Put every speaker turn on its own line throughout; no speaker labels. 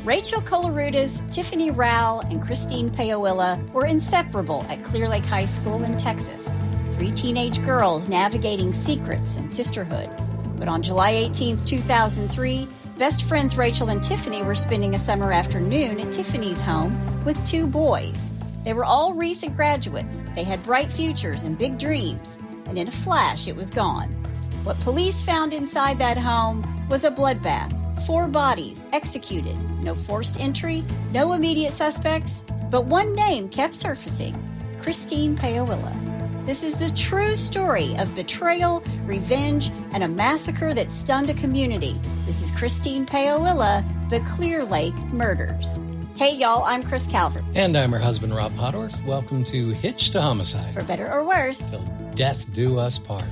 Rachael Koloroutis, Tiffany Rowell, and Christine Paolilla were inseparable at Clear Lake High School in Texas. 3 teenage girls navigating secrets and sisterhood. But on July 18, 2003, best friends Rachael and Tiffany were spending a summer afternoon at Tiffany's home with 2 boys. They were all recent graduates. They had bright futures and big dreams. And in a flash, it was gone. What police found inside that home was a bloodbath. 4 bodies executed. No forced entry, no immediate suspects, but one name kept surfacing: Christine Paolilla. This is the true story of betrayal, revenge, and a massacre that stunned a community. This is Christine Paolilla, the Clear Lake Murders. Hey, y'all, I'm Chris Calvert.
And I'm her husband, Rob Podorf. Welcome to Hitched to Homicide.
For better or worse.
Till death do us part.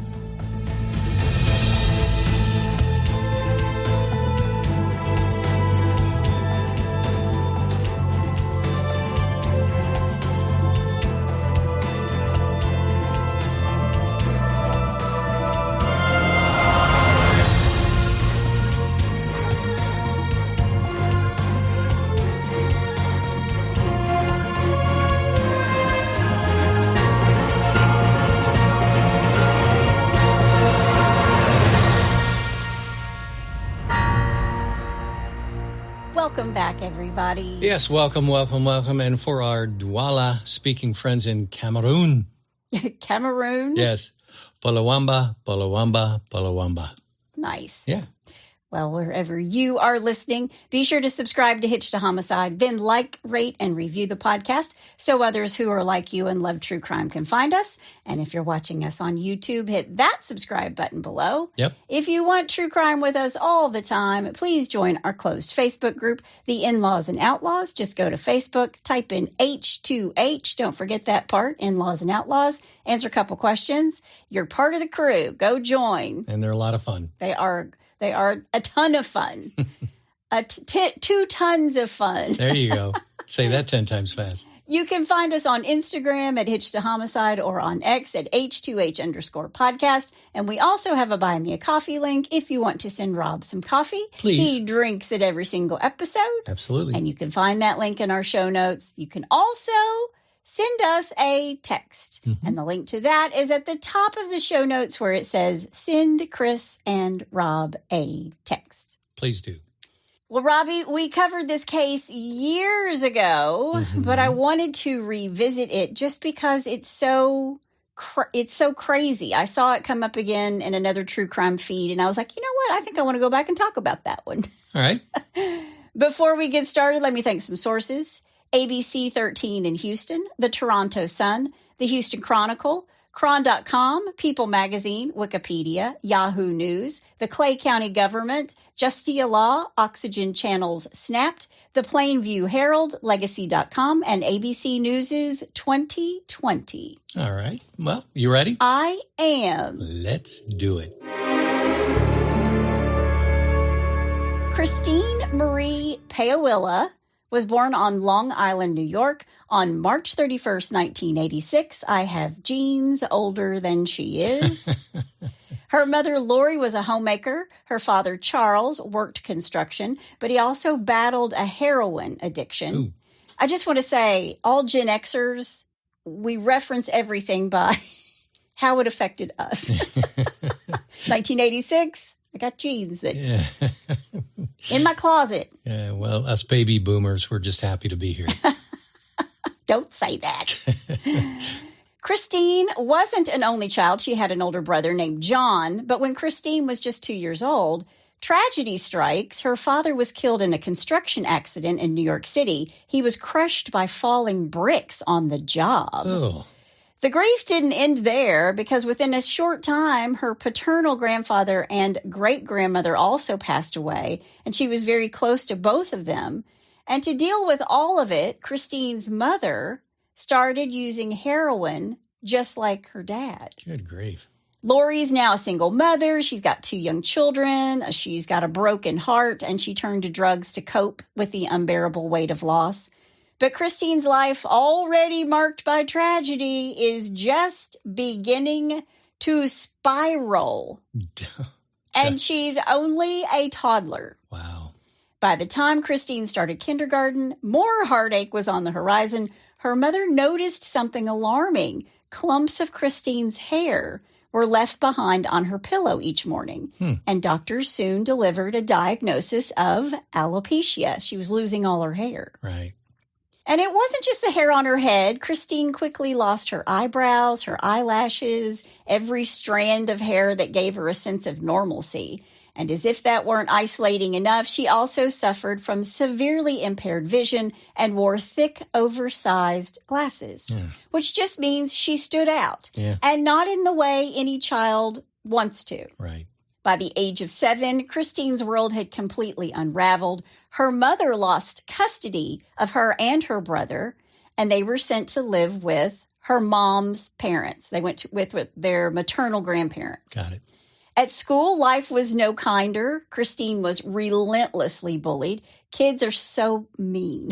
Welcome back, everybody.
Yes, welcome. And for our Douala-speaking friends in Cameroon.
Cameroon?
Yes. Palawamba.
Nice.
Yeah.
Well, wherever you are listening, be sure to subscribe to Hitched to Homicide, then like, rate, and review the podcast so others who are like you and love true crime can find us. And if you're watching us on YouTube, hit that subscribe button below.
Yep.
If you want true crime with us all the time, please join our closed Facebook group, The In-Laws and Outlaws. Just go to Facebook, type in H2H. Don't forget that part, In-Laws and Outlaws. Answer a couple questions. You're part of the crew. Go join.
And they're a lot of fun.
They are a ton of fun. 2 tons of fun.
There you go. Say that 10 times fast.
You can find us on Instagram at Hitched to Homicide or on X at H2H_podcast. And we also have a Buy Me a Coffee link if you want to send Rob some coffee.
Please.
He drinks it every single episode.
Absolutely.
And you can find that link in our show notes. You can also send us a text.
Mm-hmm.
And the link to that is at the top of the show notes where it says, send Chris and Rob a text.
Please do.
Well, Robbie, we covered this case years ago, but I wanted to revisit it just because it's so crazy. I saw it come up again in another true crime feed, and I was like, you know what? I think I want to go back and talk about that one.
All right.
Before we get started, let me thank some sources. ABC 13 in Houston, the Toronto Sun, the Houston Chronicle, Cron.com, People Magazine, Wikipedia, Yahoo News, the Clay County Government, Justia Law, Oxygen Channels Snapped, the Plainview Herald, Legacy.com, and ABC News' 2020.
All right. Well, you ready?
I am.
Let's do it.
Christine Marie Paolilla was born on Long Island, New York on March 31st, 1986. I have genes older than she is. Her mother, Lori, was a homemaker. Her father, Charles, worked construction, but he also battled a heroin addiction.
Ooh.
I just want to say, all Gen Xers, we reference everything by how it affected us. 1986, I got genes that in my closet.
Yeah, well, us baby boomers, we're just happy to be here.
Don't say that. Christine wasn't an only child. She had an older brother named John. But when Christine was just 2 years old, tragedy strikes. Her father was killed in a construction accident in New York City. He was crushed by falling bricks on the job.
Oh.
The grief didn't end there because within a short time, her paternal grandfather and great-grandmother also passed away, and she was very close to both of them. And to deal with all of it, Christine's mother started using heroin just like her dad.
Good grief.
Lori's now a single mother. She's got 2 young children. She's got a broken heart, and she turned to drugs to cope with the unbearable weight of loss. But Christine's life, already marked by tragedy, is just beginning to spiral. And she's only a toddler.
Wow.
By the time Christine started kindergarten, more heartache was on the horizon. Her mother noticed something alarming. Clumps of Christine's hair were left behind on her pillow each morning. And doctors soon delivered a diagnosis of alopecia. She was losing all her hair.
Right.
And it wasn't just the hair on her head. Christine quickly lost her eyebrows, her eyelashes, every strand of hair that gave her a sense of normalcy. And as if that weren't isolating enough, she also suffered from severely impaired vision and wore thick, oversized glasses, which just means she stood out. And not in the way any child wants to.
Right.
By the age of 7, Christine's world had completely unraveled. Her mother lost custody of her and her brother, and they were sent to live with her mom's parents. They went with their maternal grandparents.
Got it.
At school, life was no kinder. Christine was relentlessly bullied. Kids are so mean.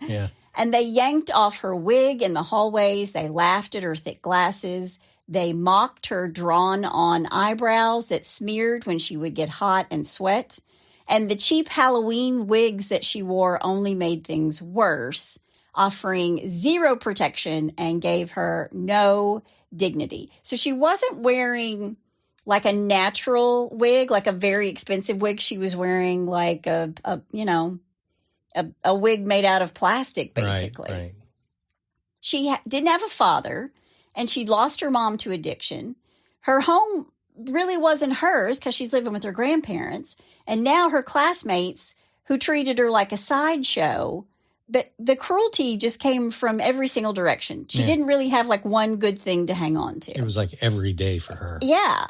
Yeah.
And they yanked off her wig in the hallways. They laughed at her thick glasses. They mocked her drawn-on eyebrows that smeared when she would get hot and sweat. And the cheap Halloween wigs that she wore only made things worse, offering zero protection and gave her no dignity. So she wasn't wearing like a natural wig, like a very expensive wig. She was wearing like a wig made out of plastic, basically.
Right.
She didn't have a father, and she lost her mom to addiction. Her home really wasn't hers because she's living with her grandparents. And now her classmates, who treated her like a sideshow, the cruelty just came from every single direction. She didn't really have like one good thing to hang on to.
It was like every day for her.
Yeah.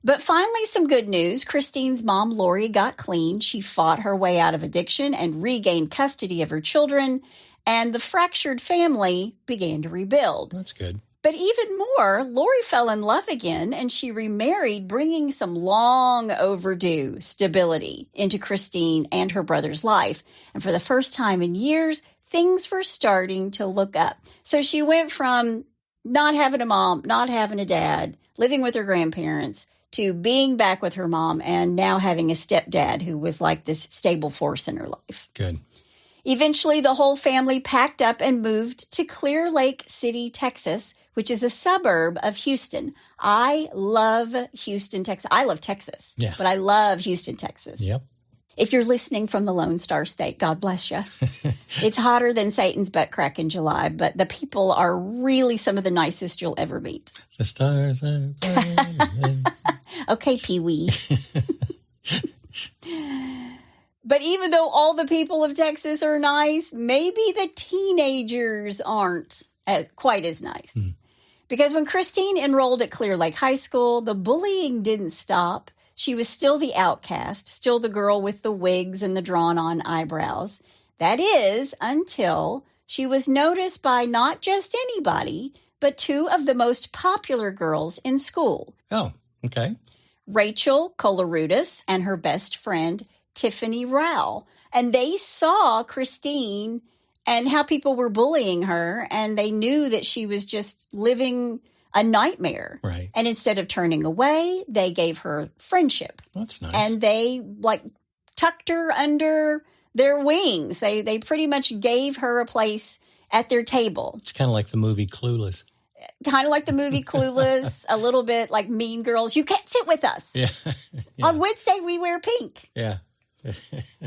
But finally, some good news. Christine's mom, Lori, got clean. She fought her way out of addiction and regained custody of her children. And the fractured family began to rebuild.
That's good.
But even more, Lori fell in love again, and she remarried, bringing some long overdue stability into Christine and her brother's life. And for the first time in years, things were starting to look up. So she went from not having a mom, not having a dad, living with her grandparents, to being back with her mom, and now having a stepdad who was like this stable force in her life.
Good.
Eventually, the whole family packed up and moved to Clear Lake City, Texas, which is a suburb of Houston. I love Houston, Texas. I love Texas, but I love Houston, Texas.
Yep.
If you're listening from the Lone Star State, God bless you. It's hotter than Satan's butt crack in July, but the people are really some of the nicest you'll ever meet.
The stars are burning.
Okay, Pee-wee. But even though all the people of Texas are nice, maybe the teenagers aren't quite as nice. Because when Christine enrolled at Clear Lake High School, the bullying didn't stop. She was still the outcast, still the girl with the wigs and the drawn-on eyebrows. That is, until she was noticed by not just anybody, but 2 of the most popular girls in school.
Oh, okay.
Rachael Koloroutis and her best friend, Tiffany Rowell. And they saw Christine and how people were bullying her, and they knew that she was just living a nightmare.
Right.
And instead of turning away, they gave her friendship.
That's nice.
And they tucked her under their wings. They pretty much gave her a place at their table.
It's kind of like the movie Clueless.
Kind of like the movie Clueless, a little bit like Mean Girls. You can't sit with us.
Yeah.
On Wednesday, we wear pink.
Yeah.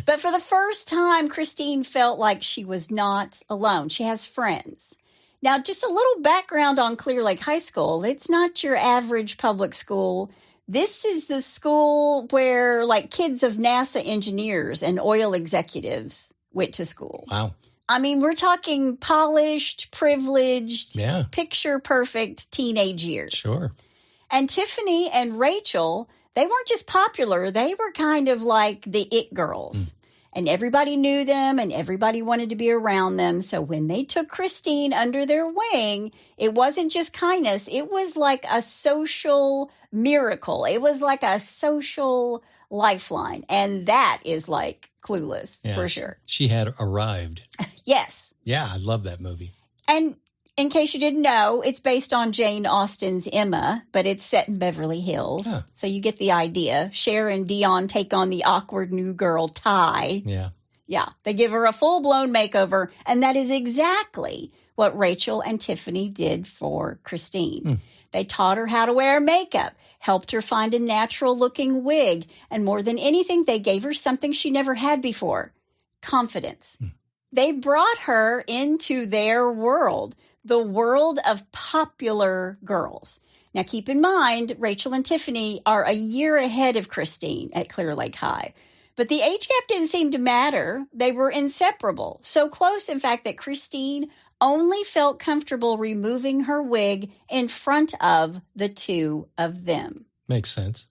But for the first time, Christine felt like she was not alone. She has friends. Now, just a little background on Clear Lake High School. It's not your average public school. This is the school where kids of NASA engineers and oil executives went to school.
Wow.
I mean, we're talking polished, privileged,
Yeah.
picture-perfect teenage years.
Sure.
And Tiffany and Rachael, they weren't just popular. They were kind of like the it girls. And everybody knew them and everybody wanted to be around them. So when they took Christine under their wing, it wasn't just kindness. It was like a social miracle. It was like a social lifeline. And that is like Clueless, for sure.
She had arrived.
Yes.
Yeah, I love that movie.
And In case you didn't know, it's based on Jane Austen's Emma, but it's set in Beverly Hills.
Huh.
So you get the idea. Cher and Dion take on the awkward new girl, Ty.
Yeah.
Yeah, they give her a full-blown makeover, and that is exactly what Rachael and Tiffany did for Christine. They taught her how to wear makeup, helped her find a natural-looking wig, and more than anything, they gave her something she never had before, confidence. They brought her into their world, the world of popular girls. Now, keep in mind, Rachael and Tiffany are a year ahead of Christine at Clear Lake High. But the age gap didn't seem to matter. They were inseparable. So close, in fact, that Christine only felt comfortable removing her wig in front of the two of them.
Makes sense.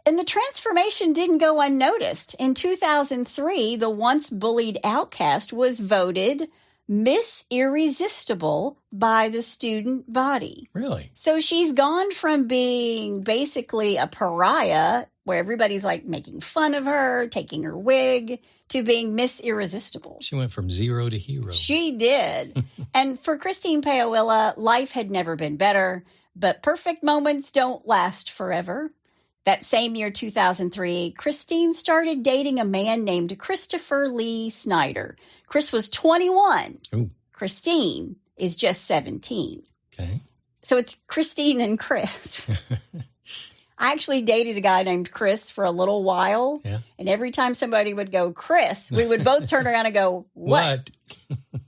And the transformation didn't go unnoticed. In 2003, the once bullied outcast was voted Miss Irresistible by the student body.
Really?
So she's gone from being basically a pariah, where everybody's like making fun of her, taking her wig, to being Miss Irresistible.
She went from zero to hero.
She did. And for Christine Paolilla, life had never been better, but perfect moments don't last forever. That same year, 2003, Christine started dating a man named Christopher Lee Snider. Chris was 21.
Ooh.
Christine is just 17.
Okay.
So it's Christine and Chris. I actually dated a guy named Chris for a little while.
Yeah.
And every time somebody would go, Chris, we would both turn around and go, what?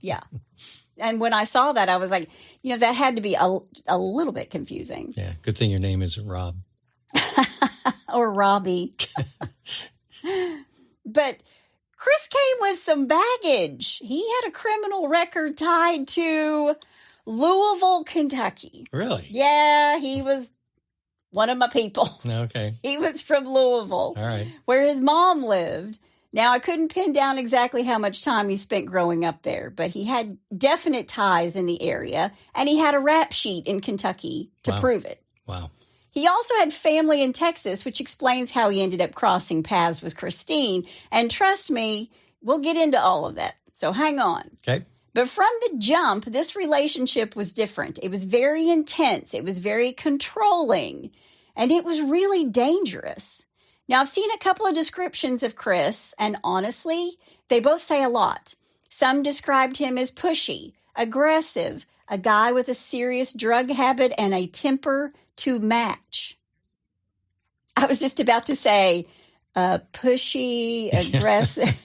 Yeah. And when I saw that, I was like, that had to be a little bit confusing.
Yeah. Good thing your name isn't Rob.
Or Robbie. But Chris came with some baggage. He had a criminal record tied to Louisville, Kentucky.
Really?
Yeah, he was one of my people.
Okay.
He was from Louisville,
All right.
where his mom lived. Now, I couldn't pin down exactly how much time he spent growing up there, but he had definite ties in the area, and he had a rap sheet in Kentucky to prove it.
Wow.
He also had family in Texas, which explains how he ended up crossing paths with Christine. And trust me, we'll get into all of that. So hang on.
Okay.
But from the jump, this relationship was different. It was very intense. It was very controlling. And it was really dangerous. Now, I've seen a couple of descriptions of Chris, and honestly, they both say a lot. Some described him as pushy, aggressive, a guy with a serious drug habit, and a temper to match. I was just about to say pushy, aggressive.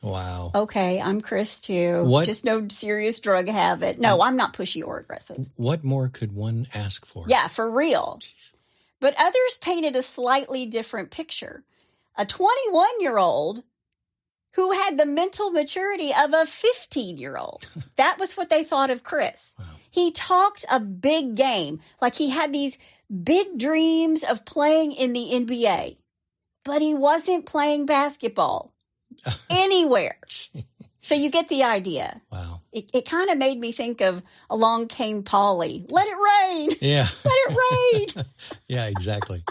Wow.
Okay, I'm Chris too.
What?
Just no serious drug habit. No, I'm not pushy or aggressive.
What more could one ask for?
Yeah, for real.
Jeez.
But others painted a slightly different picture. A 21-year-old who had the mental maturity of a 15-year-old. That was what they thought of Chris.
Wow.
He talked a big game, like he had these big dreams of playing in the NBA, but he wasn't playing basketball anywhere. So you get the idea.
Wow.
It kind of made me think of Along Came Polly. Let it rain.
Yeah.
Let it rain.
Yeah, exactly.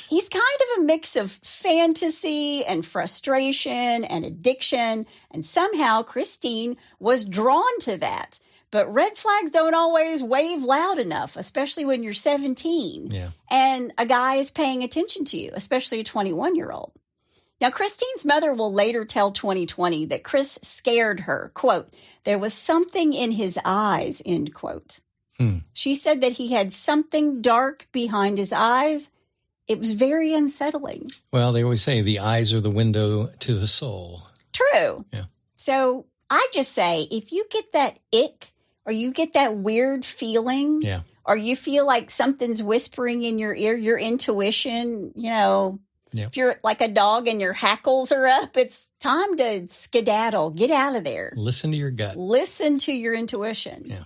He's kind of a mix of fantasy and frustration and addiction. And somehow Christine was drawn to that. But red flags don't always wave loud enough, especially when you're 17.
Yeah.
And a guy is paying attention to you, especially a 21-year-old. Now, Christine's mother will later tell 2020 that Chris scared her. Quote, there was something in his eyes, end quote. She said that he had something dark behind his eyes. It was very unsettling.
Well, they always say the eyes are the window to the soul.
True.
Yeah.
So I just say, if you get that ick or you get that weird feeling,
Yeah.
or you feel like something's whispering in your ear, your intuition,
Yep.
if you're like a dog and your hackles are up, it's time to skedaddle. Get out of there.
Listen to your gut.
Listen to your intuition.
Yeah.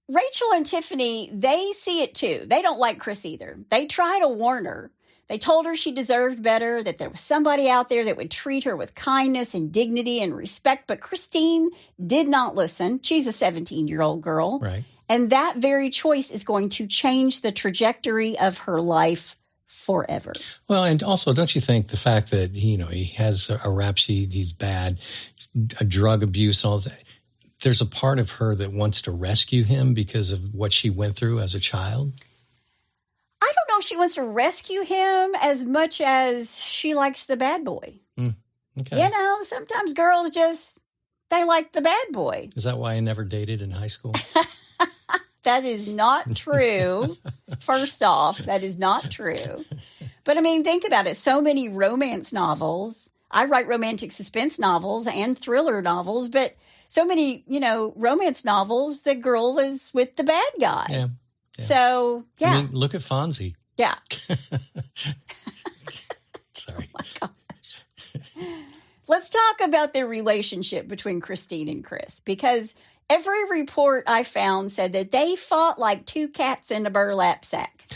Rachel and Tiffany, they see it too. They don't like Chris either. They try to warn her. They told her she deserved better, that there was somebody out there that would treat her with kindness and dignity and respect. But Christine did not listen. She's a 17-year-old girl.
Right.
And that very choice is going to change the trajectory of her life forever.
Well, and also, don't you think the fact that, he has a rap sheet, he's bad, a drug abuse, all that, there's a part of her that wants to rescue him because of what she went through as a child?
I don't know if she wants to rescue him as much as she likes the bad boy.
Okay.
You know, sometimes girls they like the bad boy.
Is that why I never dated in high school?
That is not true. First off, that is not true. But I mean, think about it. So many romance novels. I write romantic suspense novels and thriller novels, but so many, romance novels, the girl is with the bad guy.
Yeah.
So, yeah.
I mean, look at Fonzie.
Yeah.
Sorry.
Oh, my gosh. Let's talk about the relationship between Christine and Chris, because every report I found said that they fought like two cats in a burlap sack.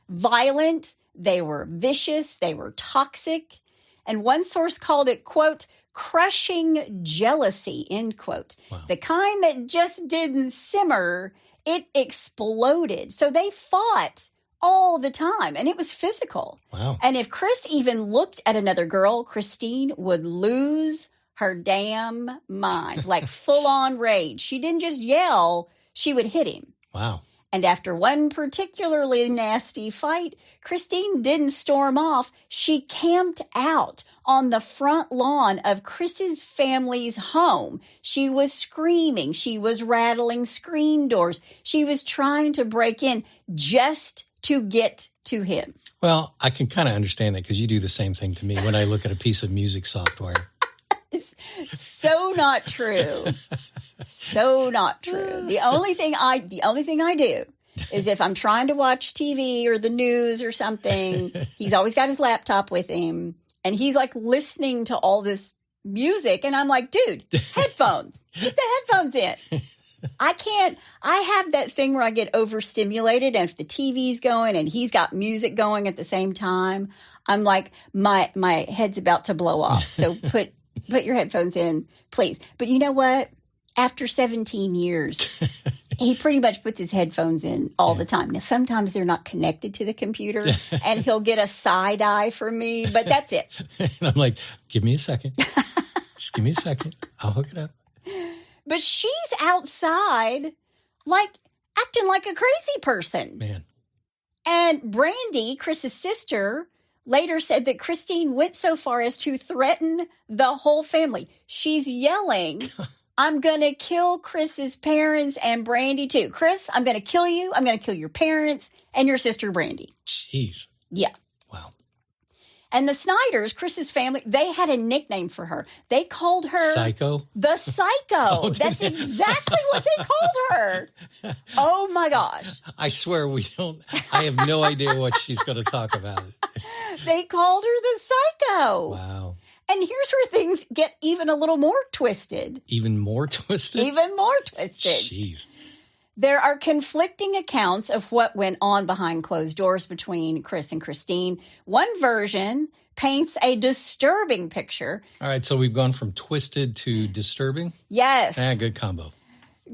Violent, they were vicious, they were toxic, and one source called it, quote, crushing jealousy, end quote.
Wow.
The kind that just didn't simmer, it exploded. So they fought all the time, and it was physical.
Wow.
And if Chris even looked at another girl, Christine would lose her damn mind, like full-on rage. She didn't just yell, she would hit him.
Wow.
And after one particularly nasty fight, Christine didn't storm off. She camped out on the front lawn of Chris's family's home. She was screaming. She was rattling screen doors. She was trying to break in just to get to him.
Well, I can kind of understand that because you do the same thing to me when I look at a piece of music software.
It's so not true. So not true. The only thing I do is if I'm trying to watch TV or the news or something, he's always got his laptop with him and he's like listening to all this music. And I'm like, dude, headphones, put the headphones in. I have that thing where I get overstimulated. And if the TV's going and he's got music going at the same time, I'm like, my head's about to blow off. So put your headphones in, please. But you know what? After 17 years, he pretty much puts his headphones in all the time. Now, sometimes they're not connected to the computer, and he'll get a side eye from me, but that's it.
And I'm like, give me a second. Just give me a second. I'll hook it up.
But she's outside, like, acting like a crazy person.
Man.
And Brandy, Chris's sister, later said that Christine went so far as to threaten the whole family. She's yelling, I'm going to kill Chris's parents and Brandy too. Chris, I'm going to kill you. I'm going to kill your parents and your sister Brandy.
Jeez.
Yeah.
Wow.
And the Sniders, Chris's family, they had a nickname for her. They called her
Psycho?
The Psycho.
Oh,
that's exactly what they called her. Oh my gosh.
I swear I have no idea what she's going to talk about.
They called her the Psycho.
Wow.
And here's where things get even a little more twisted.
Even more twisted?
Even more twisted.
Jeez.
There are conflicting accounts of what went on behind closed doors between Chris and Christine. One version paints a disturbing picture.
All right, so we've gone from twisted to disturbing?
Yes.
Good combo.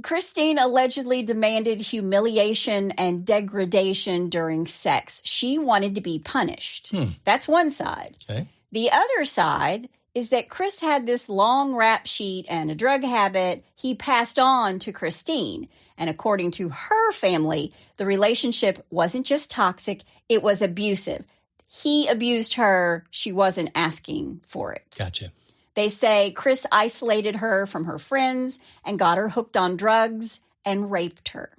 Christine allegedly demanded humiliation and degradation during sex. She wanted to be punished. That's one side.
Okay.
The other side is that Chris had this long rap sheet and a drug habit he passed on to Christine. And according to her family, the relationship wasn't just toxic, it was abusive. He abused her. She wasn't asking for it.
Gotcha.
They say Chris isolated her from her friends and got her hooked on drugs and raped her.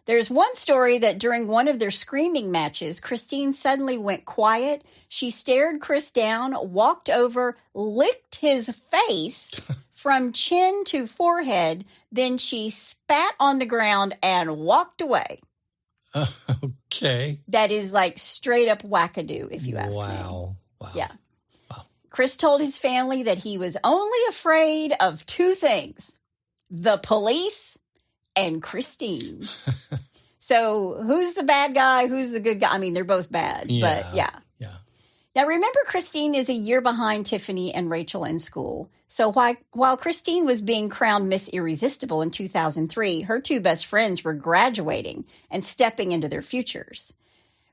There's one story that during one of their screaming matches, Christine suddenly went quiet. She stared Chris down, walked over, licked his face from chin to forehead. Then she spat on the ground and walked away.
Okay.
That is like straight up wackadoo, if you ask me.
Wow.
Yeah.
Wow.
Chris told his family that he was only afraid of two things, the police and Christine. So who's the bad guy? Who's the good guy? I mean, they're both bad, but yeah. Now, remember, Christine is a year behind Tiffany and Rachael in school. So while Christine was being crowned Miss Irresistible in 2003, her two best friends were graduating and stepping into their futures.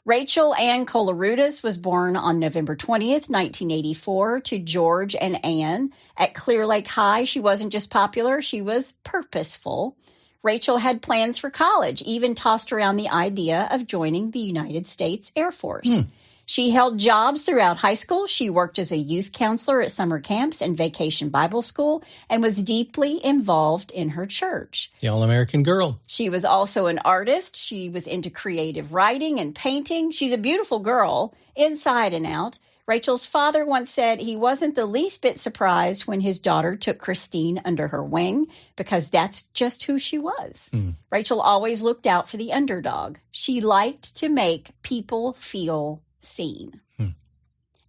Rachael Ann Koloroutis was born on November 20th, 1984, to George and Ann at Clear Lake High. She wasn't just popular, she was purposeful. Rachael had plans for college, even tossed around the idea of joining the United States Air Force. She held jobs throughout high school. She worked as a youth counselor at summer camps and vacation Bible school and was deeply involved in her church.
The all-American girl.
She was also an artist. She was into creative writing and painting. She's a beautiful girl, inside and out. Rachel's father once said he wasn't the least bit surprised when his daughter took Christine under her wing because that's just who she was. Rachael always looked out for the underdog. She liked to make people feel seen.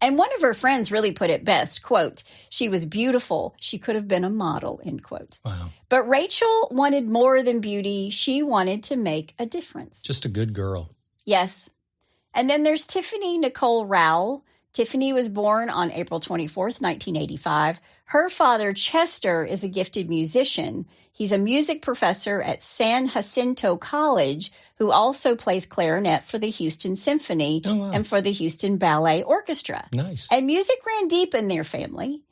And one of her friends really put it best, quote, "She was beautiful. She could have been a model," end quote.
Wow.
But Rachael wanted more than beauty. She wanted to make a difference.
Just a good girl.
Yes. And then there's Tiffany Nicole Rowell. Tiffany was born on April 24th, 1985. Her father, Chester, is a gifted musician. He's a music professor at San Jacinto College who also plays clarinet for the Houston Symphony and for the Houston Ballet Orchestra.
Nice.
And music ran deep in their family.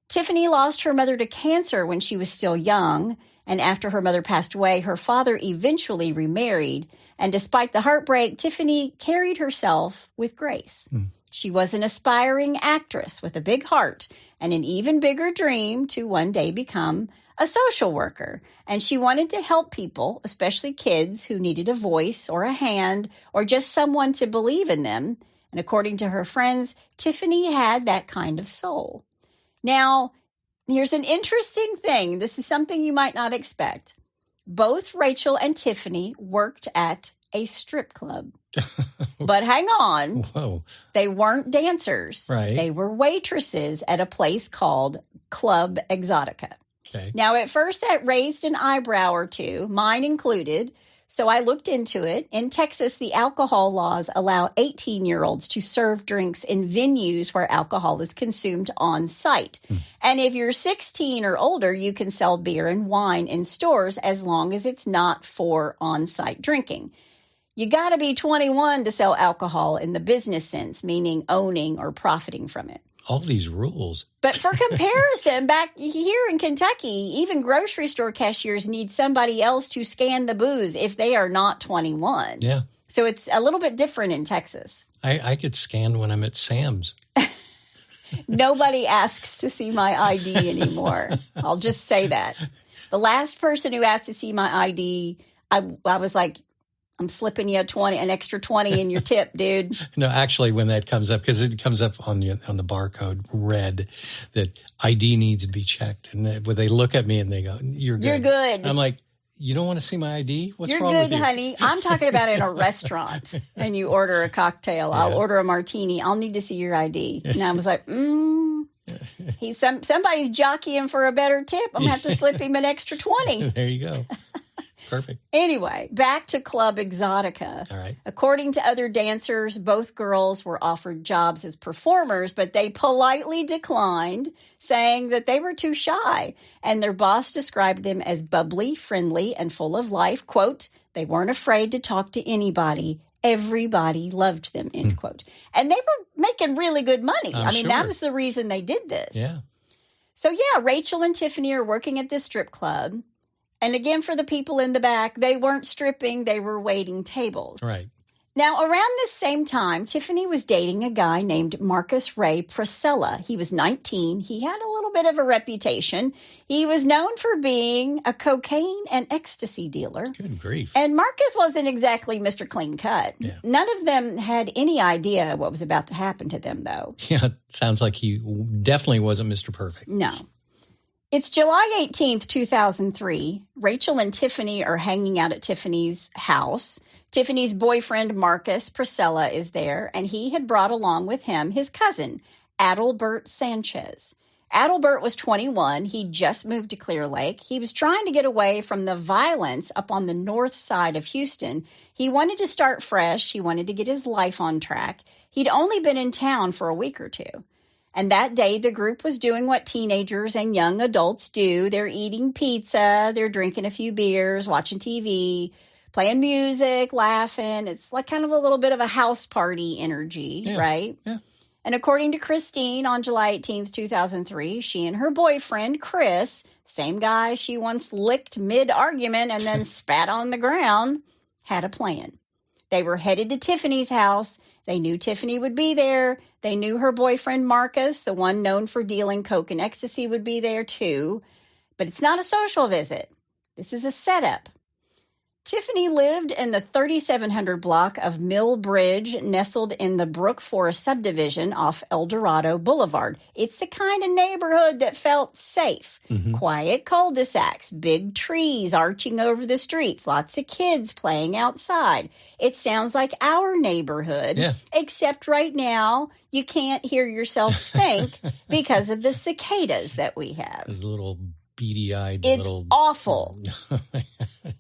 Tiffany lost her mother to cancer when she was still young. And after her mother passed away, her father eventually remarried. And despite the heartbreak, Tiffany carried herself with grace. She was an aspiring actress with a big heart and an even bigger dream to one day become a social worker. And she wanted to help people, especially kids who needed a voice or a hand or just someone to believe in them. And according to her friends, Tiffany had that kind of soul. Now, here's an interesting thing. This is something you might not expect. Both Rachael and Tiffany worked at a strip club. But hang on.
Whoa.
They weren't dancers.
Right.
They were waitresses at a place called Club Exotica.
Okay.
Now, at first, that raised an eyebrow or two, mine included. So I looked into it. In Texas, the alcohol laws allow 18-year-olds to serve drinks in venues where alcohol is consumed on site. And if you're 16 or older, you can sell beer and wine in stores as long as it's not for on-site drinking. You got to be 21 to sell alcohol in the business sense, meaning owning or profiting from it.
All these rules.
But for comparison, back here in Kentucky, even grocery store cashiers need somebody else to scan the booze if they are not 21.
Yeah.
So it's a little bit different in Texas.
I get scanned when I'm at Sam's.
Nobody asks to see my ID anymore. I'll just say that. The last person who asked to see my ID, I was like, I'm slipping you an extra 20 in your tip, dude.
No, actually, when that comes up, because it comes up on the barcode, red, that ID needs to be checked. And when they look at me and they go, "You're good."
You're good.
I'm like, "You don't want to see my ID? What's
You're
wrong
good,
with you?"
honey. I'm talking about in a restaurant and you order a cocktail.
Yeah.
I'll order a martini. I'll need to see your ID. And I was like, somebody's jockeying for a better tip. I'm going to have to slip him an extra 20.
There you go. Perfect.
Anyway, back to Club Exotica.
All right.
According to other dancers, both girls were offered jobs as performers, but they politely declined, saying that they were too shy. And their boss described them as bubbly, friendly, and full of life. Quote, "They weren't afraid to talk to anybody. Everybody loved them," end quote. And they were making really good money. I mean, that was the reason they did this.
Yeah.
So, yeah, Rachael and Tiffany are working at this strip club. And again, for the people in the back, they weren't stripping, they were waiting tables.
Right.
Now, around this same time, Tiffany was dating a guy named Marcus Ray Precella. He was 19. He had a little bit of a reputation. He was known for being a cocaine and ecstasy dealer.
Good grief.
And Marcus wasn't exactly Mr. Clean Cut.
Yeah.
None of them had any idea what was about to happen to them, though.
Yeah, it sounds like he definitely wasn't Mr. Perfect.
No. It's July 18th, 2003. Rachael and Tiffany are hanging out at Tiffany's house. Tiffany's boyfriend, Marcus Precella, is there, and he had brought along with him his cousin, Adelbert Sanchez. Adelbert was 21. He just moved to Clear Lake. He was trying to get away from the violence up on the north side of Houston. He wanted to start fresh. He wanted to get his life on track. He'd only been in town for a week or two. And that day, the group was doing what teenagers and young adults do. They're eating pizza, they're drinking a few beers, watching TV. playing music, laughing. It's like kind of a little bit of a house party energy, right?
Yeah.
And according to Christine, on July 18th, 2003, she and her boyfriend, Chris, same guy she once licked mid-argument and then spat on the ground, had a plan. They were headed to Tiffany's house. They knew Tiffany would be there. They knew her boyfriend, Marcus, the one known for dealing coke and ecstasy, would be there too. But it's not a social visit. This is a setup. Tiffany lived in the 3700 block of Mill Bridge, nestled in the Brook Forest subdivision off El Dorado Boulevard. It's the kind of neighborhood that felt safe. Quiet cul-de-sacs, big trees arching over the streets, lots of kids playing outside. It sounds like our neighborhood, except right now you can't hear yourself think because of the cicadas that we have.
Those little beady-eyed
It's
little...
awful.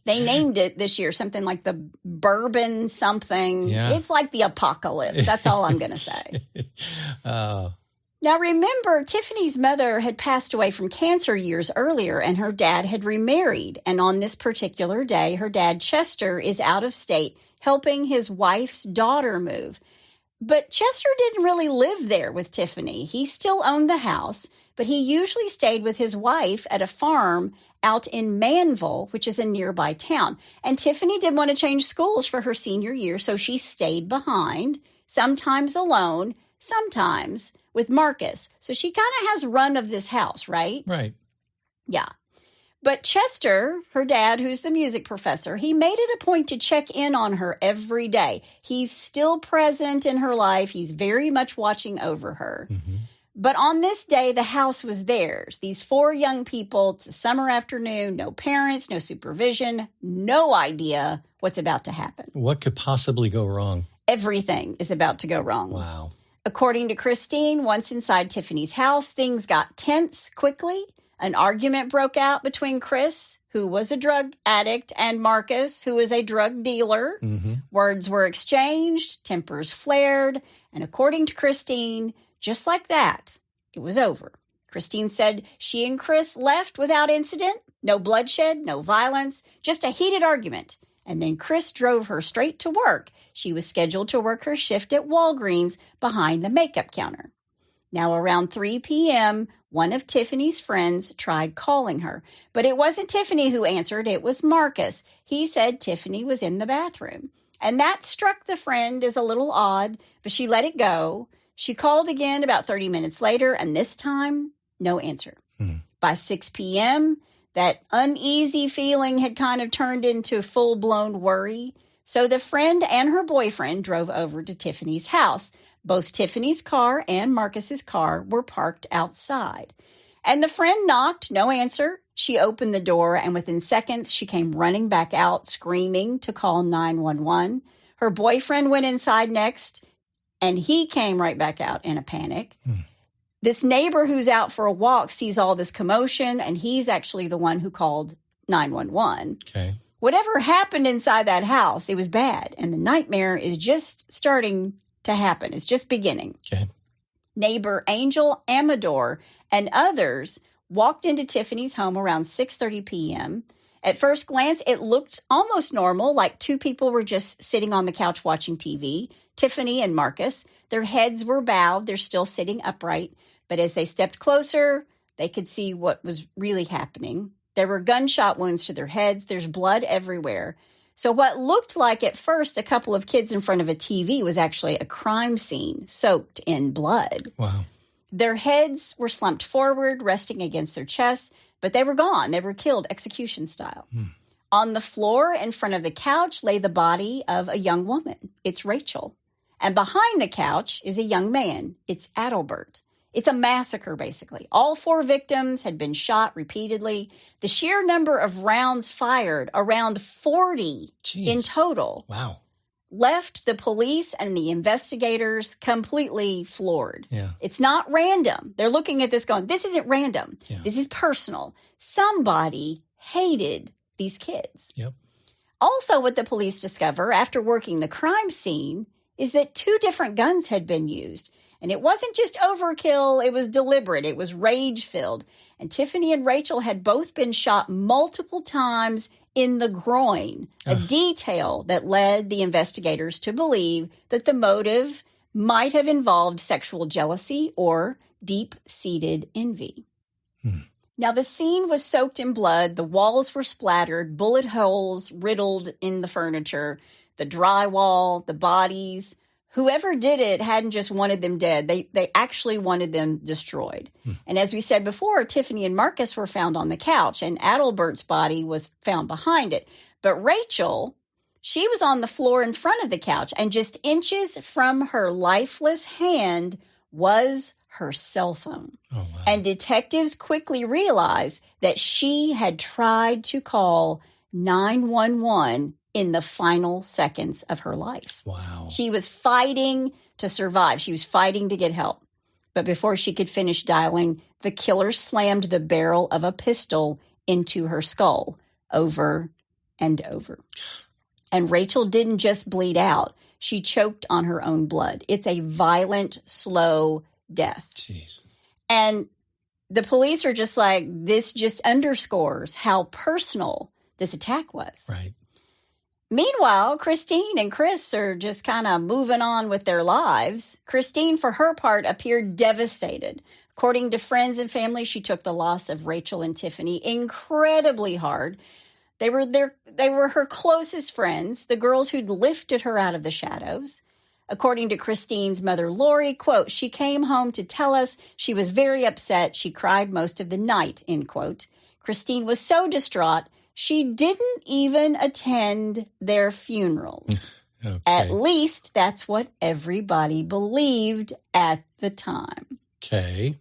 They named it this year something like the bourbon something.
Yeah.
It's like the apocalypse. That's all I'm going to say.
Oh.
Now, remember, Tiffany's mother had passed away from cancer years earlier, and her dad had remarried. And on this particular day, her dad, Chester, is out of state helping his wife's daughter move. But Chester didn't really live there with Tiffany. He still owned the house, but he usually stayed with his wife at a farm out in Manville, which is a nearby town. And Tiffany didn't want to change schools for her senior year, so she stayed behind, sometimes alone, sometimes with Marcus. So she kind of has run of this house, right?
Right.
Yeah. But Chester, her dad, who's the music professor, he made it a point to check in on her every day. He's still present in her life. He's very much watching over her. But on this day, the house was theirs. These 4 young people, it's a summer afternoon, no parents, no supervision, no idea what's about to happen.
What could possibly go wrong?
Everything is about to go wrong.
Wow.
According to Christine, once inside Tiffany's house, things got tense quickly. An argument broke out between Chris, who was a drug addict, and Marcus, who is a drug dealer. Words were exchanged, tempers flared, and according to Christine, just like that, it was over. Christine said she and Chris left without incident, no bloodshed, no violence, just a heated argument. And then Chris drove her straight to work. She was scheduled to work her shift at Walgreens behind the makeup counter. Now, around 3 p.m., one of Tiffany's friends tried calling her. But it wasn't Tiffany who answered, it was Marcus. He said Tiffany was in the bathroom. And that struck the friend as a little odd, but she let it go. She called again about 30 minutes later, and this time, no answer. By 6 p.m., that uneasy feeling had kind of turned into full-blown worry. So the friend and her boyfriend drove over to Tiffany's house. Both Tiffany's car and Marcus's car were parked outside. And the friend knocked, no answer. She opened the door, and within seconds, she came running back out, screaming to call 911. Her boyfriend went inside next, and he came right back out in a panic. This neighbor who's out for a walk sees all this commotion, and he's actually the one who called 911.
Okay.
Whatever happened inside that house, it was bad, and the nightmare is just starting to happen. It's just beginning.
Okay.
Neighbor Angel Amador and others walked into Tiffany's home around 6:30 p.m. At first glance, it looked almost normal, like 2 people were just sitting on the couch watching TV. Tiffany and Marcus, their heads were bowed. They're still sitting upright. But as they stepped closer, they could see what was really happening. There were gunshot wounds to their heads. There's blood everywhere. So what looked like at first a couple of kids in front of a TV was actually a crime scene soaked in blood.
Wow.
Their heads were slumped forward, resting against their chests, but they were gone. They were killed execution style. On the floor in front of the couch lay the body of a young woman. It's Rachael. And behind the couch is a young man. It's Adelbert. It's a massacre, basically. All 4 victims had been shot repeatedly. The sheer number of rounds fired, around 40 in total,
wow,
left the police and the investigators completely floored.
Yeah.
It's not random. They're looking at this going, this isn't random.
Yeah.
This is personal. Somebody hated these kids.
Yep.
Also, what the police discover after working the crime scene is that 2 different guns had been used. And it wasn't just overkill, it was deliberate, it was rage-filled. And Tiffany and Rachael had both been shot multiple times in the groin, a detail that led the investigators to believe that the motive might have involved sexual jealousy or deep-seated envy. Now, the scene was soaked in blood. The walls were splattered, bullet holes riddled in the furniture, the drywall, the bodies. Whoever did it hadn't just wanted them dead. They actually wanted them destroyed. And as we said before, Tiffany and Marcus were found on the couch, and Adelbert's body was found behind it. But Rachael, she was on the floor in front of the couch, and just inches from her lifeless hand was her cell phone.
Oh, wow.
And detectives quickly realized that she had tried to call 911 in the final seconds of her life.
Wow.
She was fighting to survive. She was fighting to get help. But before she could finish dialing, the killer slammed the barrel of a pistol into her skull over and over. And Rachael didn't just bleed out. She choked on her own blood. It's a violent, slow death.
Jeez.
And the police are just like, this just underscores how personal this attack was.
Right.
Meanwhile, Christine and Chris are just kind of moving on with their lives. Christine, for her part, appeared devastated. According to friends and family, she took the loss of Rachael and Tiffany incredibly hard. They were her closest friends, the girls who'd lifted her out of the shadows. According to Christine's mother, Lori, quote, she came home to tell us she was very upset. She cried most of the night, end quote. Christine was so distraught, she didn't even attend their funerals.
Okay.
At least that's what everybody believed at the time.
Okay.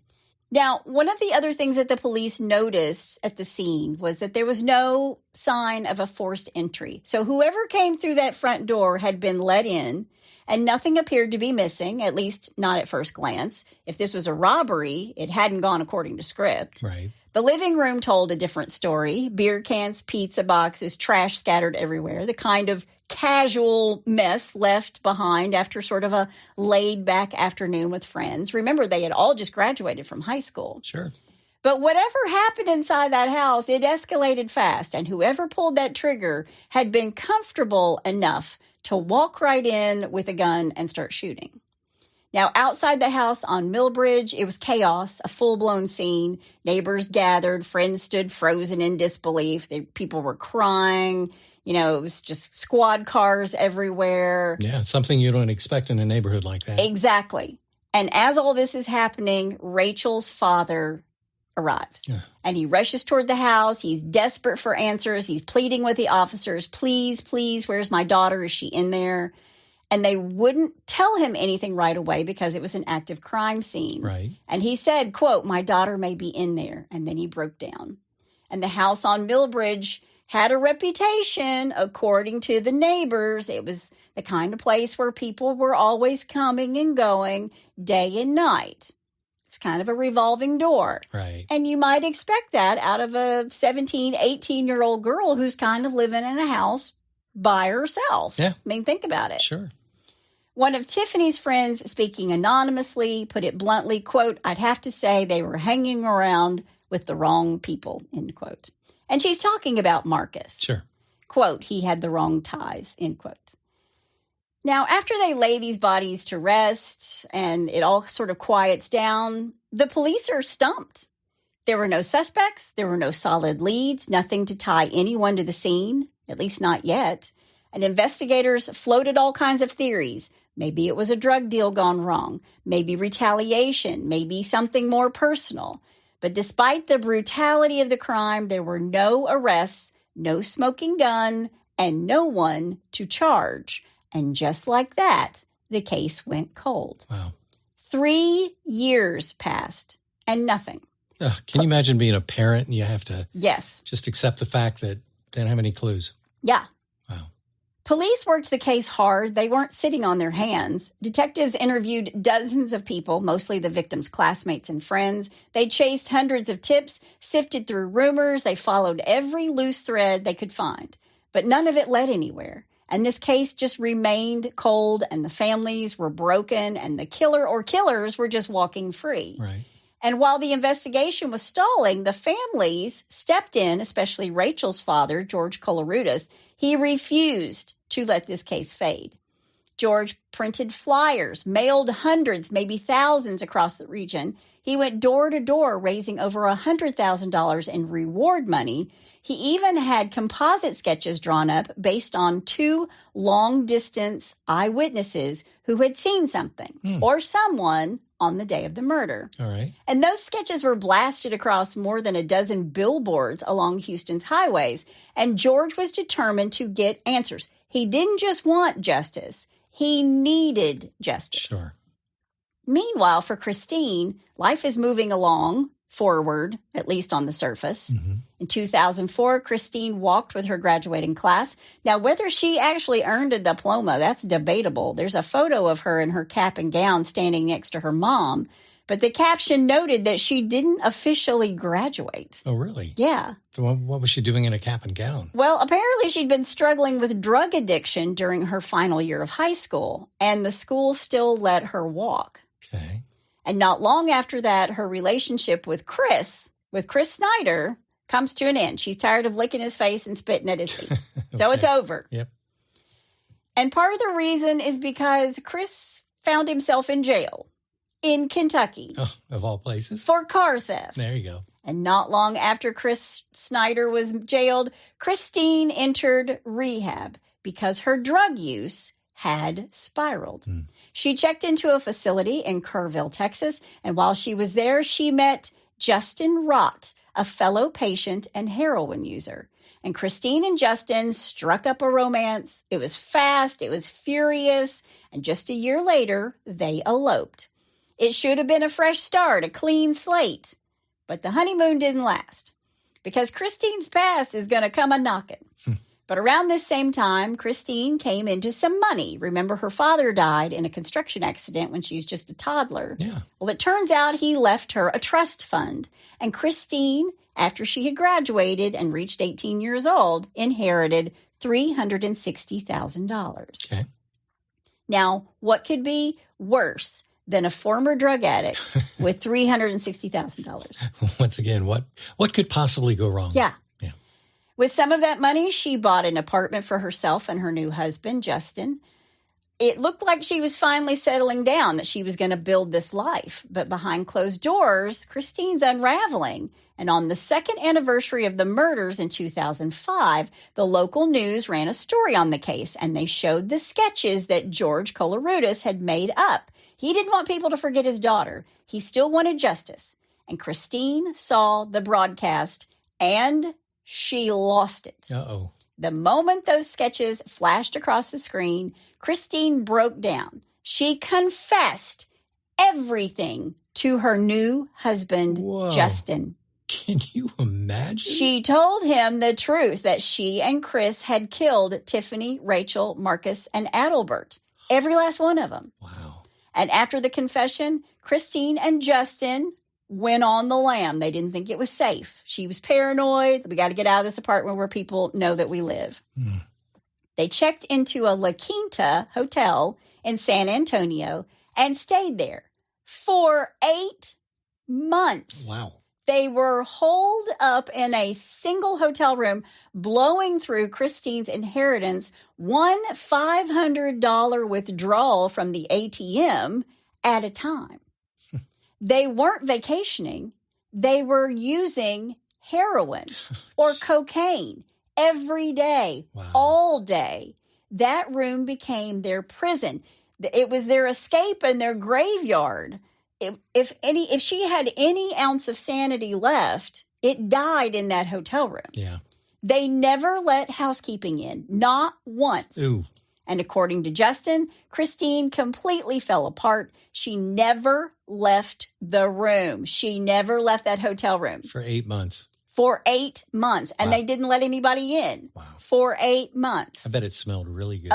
Now, one of the other things that the police noticed at the scene was that there was no sign of a forced entry. So whoever came through that front door had been let in, and nothing appeared to be missing, at least not at first glance. If this was a robbery, it hadn't gone according to script.
Right.
The living room told a different story. Beer cans, pizza boxes, trash scattered everywhere. The kind of casual mess left behind after sort of a laid-back afternoon with friends. Remember, they had all just graduated from high school.
Sure.
But whatever happened inside that house, it escalated fast. And whoever pulled that trigger had been comfortable enough to walk right in with a gun and start shooting. Now, outside the house on Millbridge, it was chaos, a full-blown scene. Neighbors gathered, friends stood frozen in disbelief. People were crying. You know, it was just squad cars everywhere.
Yeah, something you don't expect in a neighborhood like that.
Exactly. And as all this is happening, Rachel's father arrives.
Yeah.
And he rushes toward the house. He's desperate for answers. He's pleading with the officers, please, please, where's my daughter? Is she in there? And they wouldn't tell him anything right away because it was an active crime scene.
Right.
And he said, quote, my daughter may be in there. And then he broke down. And the house on Millbridge had a reputation, according to the neighbors. It was the kind of place where people were always coming and going day and night. It's kind of a revolving door.
Right.
And you might expect that out of a 17, 18-year-old girl who's kind of living in a house by herself.
Yeah.
I mean, think about it.
Sure.
One of Tiffany's friends, speaking anonymously, put it bluntly, quote, I'd have to say they were hanging around with the wrong people, end quote. And she's talking about Marcus.
Sure.
Quote, he had the wrong ties, end quote. Now, after they lay these bodies to rest and it all sort of quiets down, the police are stumped. There were no suspects. There were no solid leads, nothing to tie anyone to the scene, at least not yet. And investigators floated all kinds of theories. Maybe it was a drug deal gone wrong. Maybe retaliation. Maybe something more personal. But despite the brutality of the crime, there were no arrests, no smoking gun, and no one to charge. And just like that, the case went cold.
Wow.
3 years passed and nothing.
Can you imagine being a parent and you have to
Yes.
just accept the fact that they don't have any clues?
Yeah.
Wow.
Police worked the case hard. They weren't sitting on their hands. Detectives interviewed dozens of people, mostly the victims' classmates and friends. They chased hundreds of tips, sifted through rumors. They followed every loose thread they could find. But none of it led anywhere. And this case just remained cold, and the families were broken, and the killer or killers were just walking free.
Right.
And while the investigation was stalling, the families stepped in, especially Rachel's father, George Koloroutis. He refused to let this case fade. George printed flyers, mailed hundreds, maybe thousands across the region. He went door to door, raising over $100,000 in reward money. He even had composite sketches drawn up based on 2 long-distance eyewitnesses who had seen something or someone on the day of the murder.
All right.
And those sketches were blasted across more than a dozen billboards along Houston's highways. And George was determined to get answers. He didn't just want justice. He needed justice.
Sure.
Meanwhile, for Christine, life is moving along forward, at least on the surface.
Mm-hmm.
In 2004, Christine walked with her graduating class. Now, whether she actually earned a diploma, that's debatable. There's a photo of her in her cap and gown standing next to her mom, but the caption noted that she didn't officially graduate.
Oh, really?
Yeah.
So what was she doing in a cap and gown?
Well, apparently she'd been struggling with drug addiction during her final year of high school, and the school still let her walk.
Okay.
And not long after that, her relationship with Chris Snider, comes to an end. She's tired of licking his face and spitting at his feet. So it's over.
Yep.
And part of the reason is because Chris found himself in jail in Kentucky.
Oh, of all places.
For car theft.
There you go.
And not long after Chris Snider was jailed, Christine entered rehab because her drug use had spiraled. She checked into a facility in Kerrville, Texas, and while she was there, she met Justin Rott, a fellow patient and heroin user. And Christine and Justin struck up a romance. It was fast, it was furious, and just a year later, they eloped. It should have been a fresh start, a clean slate. But the honeymoon didn't last, because Christine's past is going to come a-knocking. But around this same time, Christine came into some money. Remember, her father died in a construction accident when she was just a toddler.
Yeah.
Well, it turns out he left her a trust fund. And Christine, after she had graduated and reached 18 years old, inherited $360,000.
Okay.
Now, what could be worse than a former drug addict with $360,000?
Once again, what could possibly go wrong?
Yeah. With some of that money, she bought an apartment for herself and her new husband, Justin. It looked like she was finally settling down, that she was going to build this life. But behind closed doors, Christine's unraveling. And on the second anniversary of the murders in 2005, the local news ran a story on the case, and they showed the sketches that George Koloroutis had made up. He didn't want people to forget his daughter. He still wanted justice. And Christine saw the broadcast, and she lost it.
Uh-oh.
The moment those sketches flashed across the screen, Christine broke down. She confessed everything to her new husband,
Whoa.
Justin.
Can you imagine?
She told him the truth, that she and Chris had killed Tiffany, Rachel, Marcus, and Adelbert. Every last one of them.
Wow.
And after the confession, Christine and Justin went on the lam. They didn't think it was safe. She was paranoid. We got to get out of this apartment where people know that we live. They checked into a La Quinta hotel in San Antonio and stayed there for 8 months.
Wow.
They were holed up in a single hotel room, blowing through Christine's inheritance, one $500 withdrawal from the ATM at a time. They weren't vacationing. They were using heroin or cocaine every day, all day. That room became their prison. It was their escape and their graveyard. If she had any ounce of sanity left, it died in that hotel room.
Yeah.
They never let housekeeping in, not once.
Ooh.
And according to Justin, Christine completely fell apart. She never left the room. She never left that hotel room.
For 8 months.
For 8 months. And they didn't let anybody in.
Wow.
For 8 months.
I bet it smelled really good.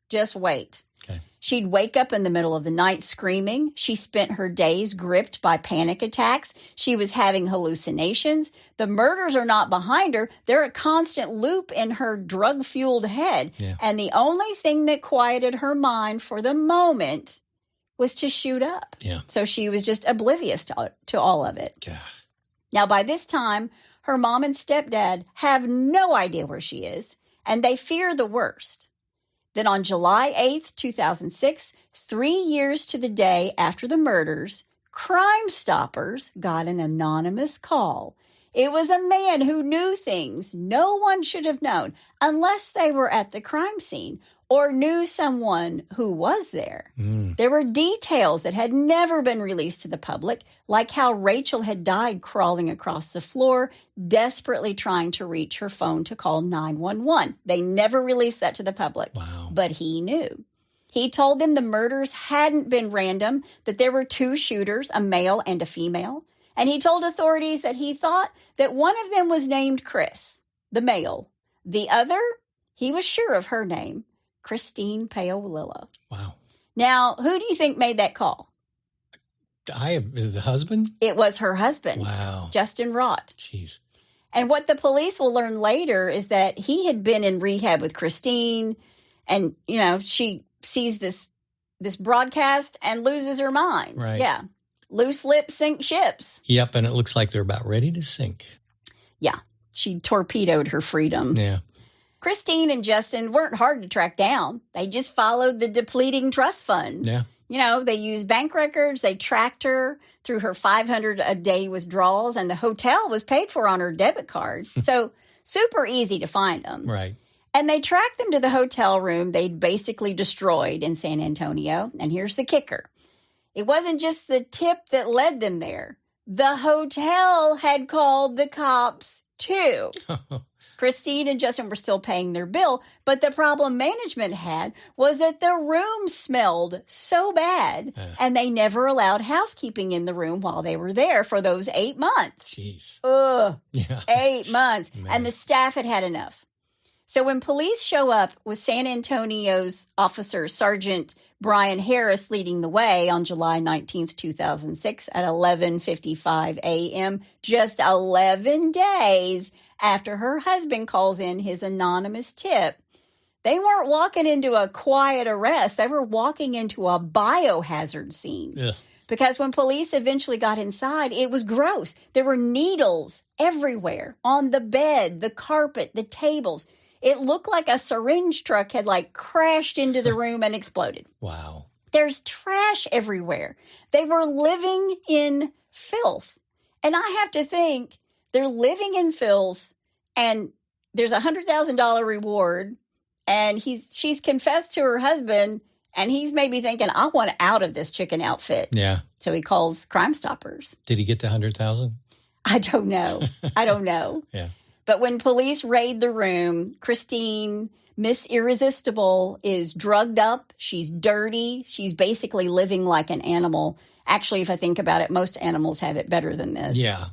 Just wait.
Okay.
She'd wake up in the middle of the night screaming. She spent her days gripped by panic attacks. She was having hallucinations. The murders are not behind her. They're a constant loop in her drug-fueled head.
Yeah.
And the only thing that quieted her mind for the moment was to shoot up.
Yeah.
So she was just oblivious to all of it.
Yeah.
Now, by this time, her mom and stepdad have no idea where she is, and they fear the worst. Then on July 8th, 2006, 3 years to the day after the murders, Crime Stoppers got an anonymous call. It was a man who knew things no one should have known unless they were at the crime scene or knew someone who was there. There were details that had never been released to the public, like how Rachael had died crawling across the floor, desperately trying to reach her phone to call 911. They never released that to the public.
Wow.
But he knew. He told them the murders hadn't been random, that there were 2 shooters, a male and a female. And he told authorities that he thought that one of them was named Chris, the male. The other, he was sure of her name, Christine Paolilla.
Wow.
Now, who do you think made that call?
The husband?
It was her husband,
Wow.
Justin Rott.
Jeez.
And what the police will learn later is that he had been in rehab with Christine, and, she sees this broadcast and loses her mind.
Right.
Yeah. Loose lips sink ships.
Yep, and it looks like they're about ready to sink.
Yeah. She torpedoed her freedom.
Yeah.
Christine and Justin weren't hard to track down. They just followed the depleting trust fund.
Yeah.
They used bank records. They tracked her through her $500 a day withdrawals, and the hotel was paid for on her debit card. So super easy to find them.
Right.
And they tracked them to the hotel room they'd basically destroyed in San Antonio. And here's the kicker. It wasn't just the tip that led them there. The hotel had called the cops too. Christine and Justin were still paying their bill, but the problem management had was that the room smelled so bad, and they never allowed housekeeping in the room while they were there for those 8 months.
Jeez.
Ugh.
Yeah.
8 months.
Man.
And the staff had enough. So when police show up with San Antonio's officer, Sergeant Brian Harris, leading the way on July 19th, 2006 at 11:55 a.m., just 11 days after her husband calls in his anonymous tip, they weren't walking into a quiet arrest. They were walking into a biohazard scene.
Yeah.
Because when police eventually got inside, it was gross. There were needles everywhere, on the bed, the carpet, the tables. It looked like a syringe truck had crashed into the room and exploded.
Wow.
There's trash everywhere. They were living in filth. And I have to think, they're living in filth, and there's a $100,000 reward, and she's confessed to her husband, and he's maybe thinking, I want out of this chicken outfit.
Yeah.
So he calls Crime Stoppers.
Did he get the 100,000?
I don't know.
Yeah.
But when police raid the room, Christine, Miss Irresistible, is drugged up. She's dirty. She's basically living like an animal. Actually, if I think about it, most animals have it better than this.
Yeah.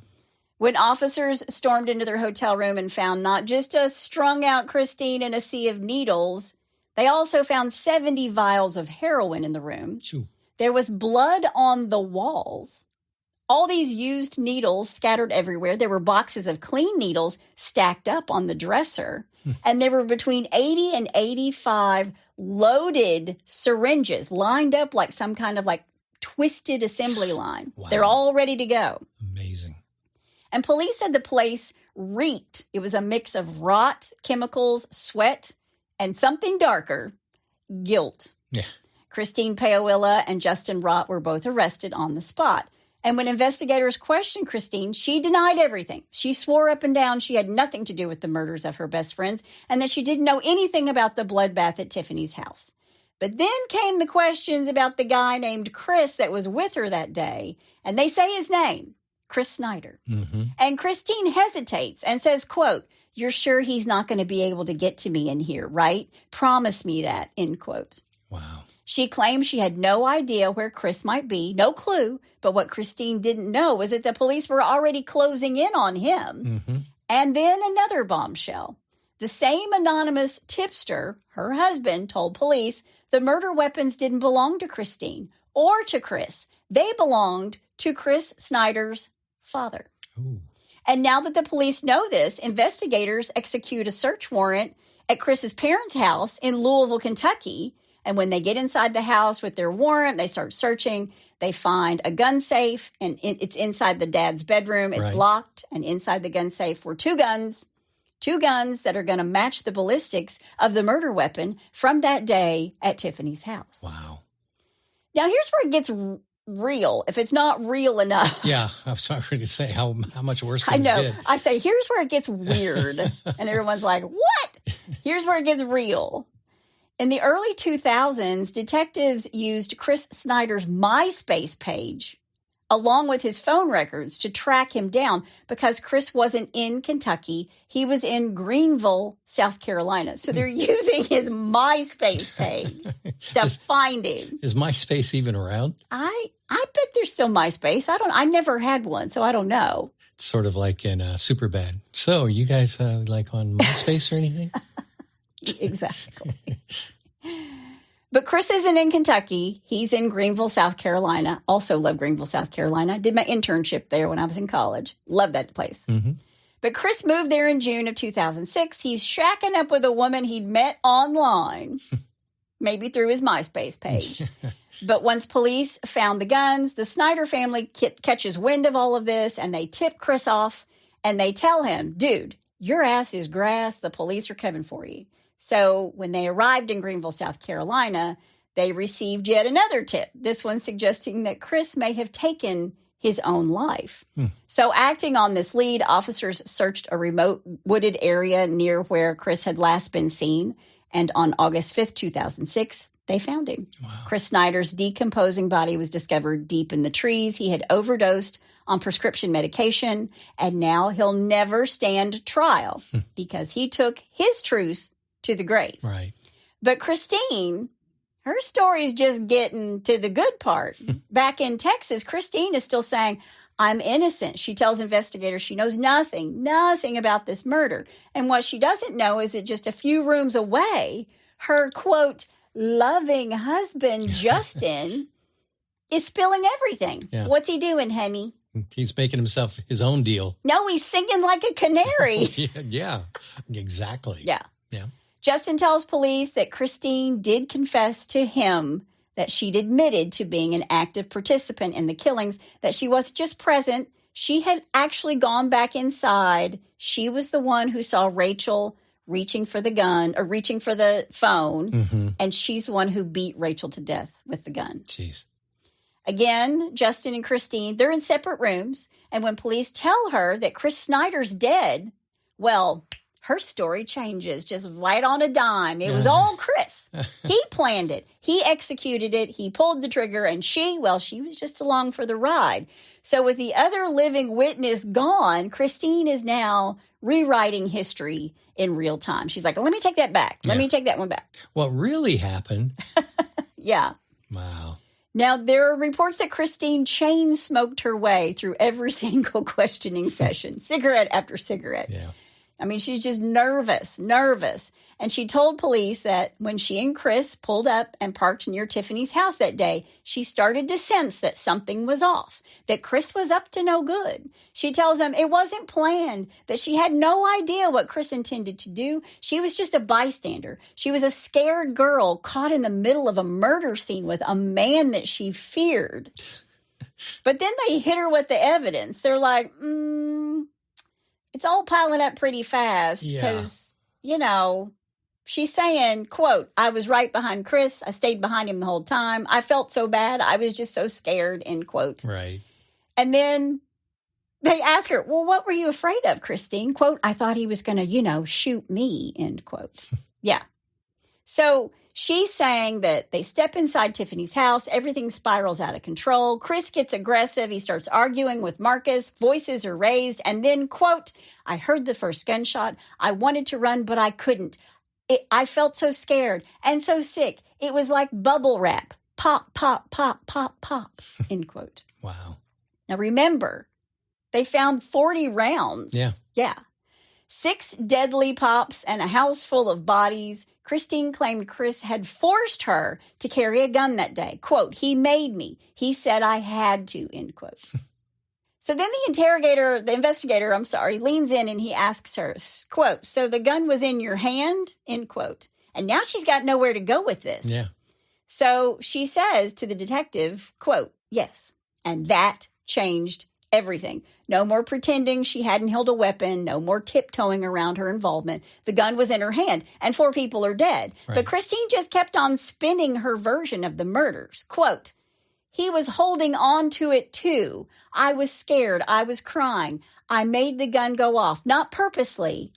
When officers stormed into their hotel room and found not just a strung-out Christine in a sea of needles, they also found 70 vials of heroin in the room.
Shoo.
There was blood on the walls. All these used needles scattered everywhere. There were boxes of clean needles stacked up on the dresser. And there were between 80 and 85 loaded syringes lined up like some kind of twisted assembly line.
Wow.
They're all ready to go.
Amazing.
And police said the place reeked. It was a mix of rot, chemicals, sweat, and something darker, guilt.
Yeah.
Christine Paolilla and Justin Rott were both arrested on the spot. And when investigators questioned Christine, she denied everything. She swore up and down she had nothing to do with the murders of her best friends and that she didn't know anything about the bloodbath at Tiffany's house. But then came the questions about the guy named Chris that was with her that day, and they say his name, Chris Snider.
Mm-hmm.
And Christine hesitates and says, quote, "You're sure he's not going to be able to get to me in here, right? Promise me that," end quote.
Wow.
She claims she had no idea where Chris might be, no clue, but what Christine didn't know was that the police were already closing in on him.
Mm-hmm.
And then another bombshell. The same anonymous tipster, her husband, told police the murder weapons didn't belong to Christine or to Chris. They belonged to Chris Snider's father.
Ooh.
And now that the police know this, investigators execute a search warrant at Chris's parents' house in Louisville, Kentucky, And when they get inside the house with their warrant, they start searching. They find a gun safe, and it's inside the dad's bedroom. It's
Right.
locked, and inside the gun safe were two guns that are going to match the ballistics of the murder weapon from that day at Tiffany's house.
Wow.
Now, here's where it gets real, if it's not real enough.
Yeah, I was ready to say how much worse
I
things
know.
get.
I say, here's where it gets weird. And everyone's like, what? Here's where it gets real. In the early 2000s, detectives used Chris Snider's MySpace page along with his phone records to track him down because Chris wasn't in Kentucky. He was in Greenville, South Carolina. So they're using his MySpace page to find him.
Is MySpace even around?
I bet there's still MySpace. I never had one, so I don't know.
It's sort of like in Superbad. So, you guys like on MySpace or anything?
Exactly. But Chris isn't in Kentucky. He's in Greenville, South Carolina. Also love Greenville, South Carolina. Did my internship there when I was in college. Love that place.
Mm-hmm.
But Chris moved there in June of 2006. He's shacking up with a woman he'd met online, maybe through his MySpace page. But once police found the guns, the Snider family catches wind of all of this, and they tip Chris off, and they tell him, dude, your ass is grass. The police are coming for you. So when they arrived in Greenville, South Carolina, they received yet another tip, this one suggesting that Chris may have taken his own life. So acting on this lead, officers searched a remote wooded area near where Chris had last been seen. And on August 5th, 2006, they found him.
Wow.
Chris Snider's decomposing body was discovered deep in the trees. He had overdosed on prescription medication, and now he'll never stand trial because he took his truth to the grave.
Right.
But Christine, her story's just getting to the good part. Back in Texas, Christine is still saying, I'm innocent. She tells investigators she knows nothing about this murder. And what she doesn't know is that just a few rooms away, her, quote, loving husband, Justin, is spilling everything.
Yeah.
What's he doing, honey?
He's making himself his own deal.
No, he's singing like a canary.
Yeah, exactly.
Yeah.
Yeah.
Justin tells police that Christine did confess to him that she'd admitted to being an active participant in the killings, that she wasn't just present. She had actually gone back inside. She was the one who saw Rachel reaching for the gun or reaching for the phone, and she's the one who beat Rachel to death with the gun.
Jeez.
Again, Justin and Christine, they're in separate rooms, and when police tell her that Chris Snider's dead, well, her story changes just right on a dime. It was all Chris. He planned it. He executed it. He pulled the trigger, and she was just along for the ride. So with the other living witness gone, Christine is now rewriting history in real time. She's like, let me take that back. Let me take that one back.
What really happened?
Yeah.
Wow.
Now, there are reports that Christine chain smoked her way through every single questioning session, cigarette after cigarette.
Yeah.
I mean, she's just nervous. And she told police that when she and Chris pulled up and parked near Tiffany's house that day, she started to sense that something was off, that Chris was up to no good. She tells them it wasn't planned, that she had no idea what Chris intended to do. She was just a bystander. She was a scared girl caught in the middle of a murder scene with a man that she feared. But then they hit her with the evidence. They're like, it's all piling up pretty fast because, she's saying, quote, I was right behind Chris. I stayed behind him the whole time. I felt so bad. I was just so scared, end quote.
Right.
And then they ask her, well, what were you afraid of, Christine? Quote, I thought he was going to, shoot me, end quote. Yeah. So she's saying that they step inside Tiffany's house. Everything spirals out of control. Chris gets aggressive. He starts arguing with Marcus. Voices are raised. And then, quote, I heard the first gunshot. I wanted to run, but I couldn't. I felt so scared and so sick. It was like bubble wrap. Pop, pop, pop, pop, pop, end quote.
Wow.
Now, remember, they found 40 rounds.
Yeah.
Yeah. 6 deadly pops and a house full of bodies. Christine claimed Chris had forced her to carry a gun that day. Quote, he made me. He said I had to, end quote. So then the investigator, leans in and he asks her, quote, so the gun was in your hand, end quote. And now she's got nowhere to go with this.
Yeah.
So she says to the detective, quote, yes, and that changed everything. No more pretending she hadn't held a weapon. No more tiptoeing around her involvement. The gun was in her hand, and 4 people are dead.
Right.
But Christine just kept on spinning her version of the murders. Quote, he was holding on to it too. I was scared. I was crying. I made the gun go off, not purposely,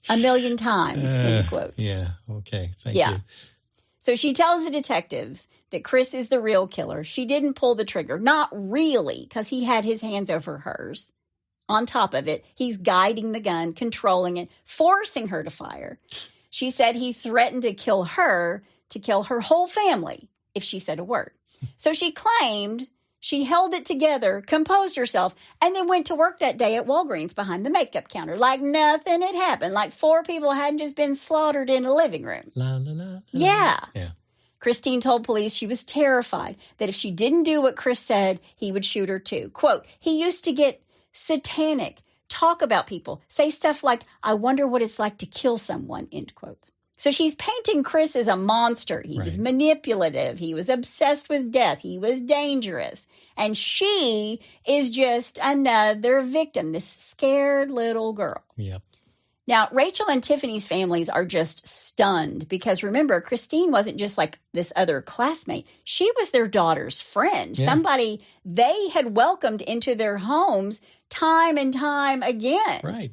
a million times, end quote.
Yeah, okay, thank you.
So she tells the detectives that Chris is the real killer. She didn't pull the trigger. Not really, because he had his hands over hers. On top of it, he's guiding the gun, controlling it, forcing her to fire. She said he threatened to kill her whole family, if she said a word. So she claimed she held it together, composed herself, and then went to work that day at Walgreens behind the makeup counter like nothing had happened, like 4 people hadn't just been slaughtered in a living room.
La, la, la, la.
Yeah.
Yeah.
Christine told police she was terrified that if she didn't do what Chris said, he would shoot her too. Quote, he used to get satanic, talk about people, say stuff like, I wonder what it's like to kill someone, end quote. So she's painting Chris as a monster. He was manipulative. He was obsessed with death. He was dangerous. And she is just another victim, this scared little girl.
Yep.
Now, Rachael and Tiffany's families are just stunned because remember, Christine wasn't just like this other classmate. She was their daughter's friend, somebody they had welcomed into their homes time and time again.
Right.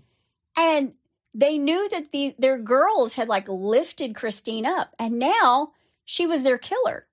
And they knew that their girls had like lifted Christine up, and now she was their killer.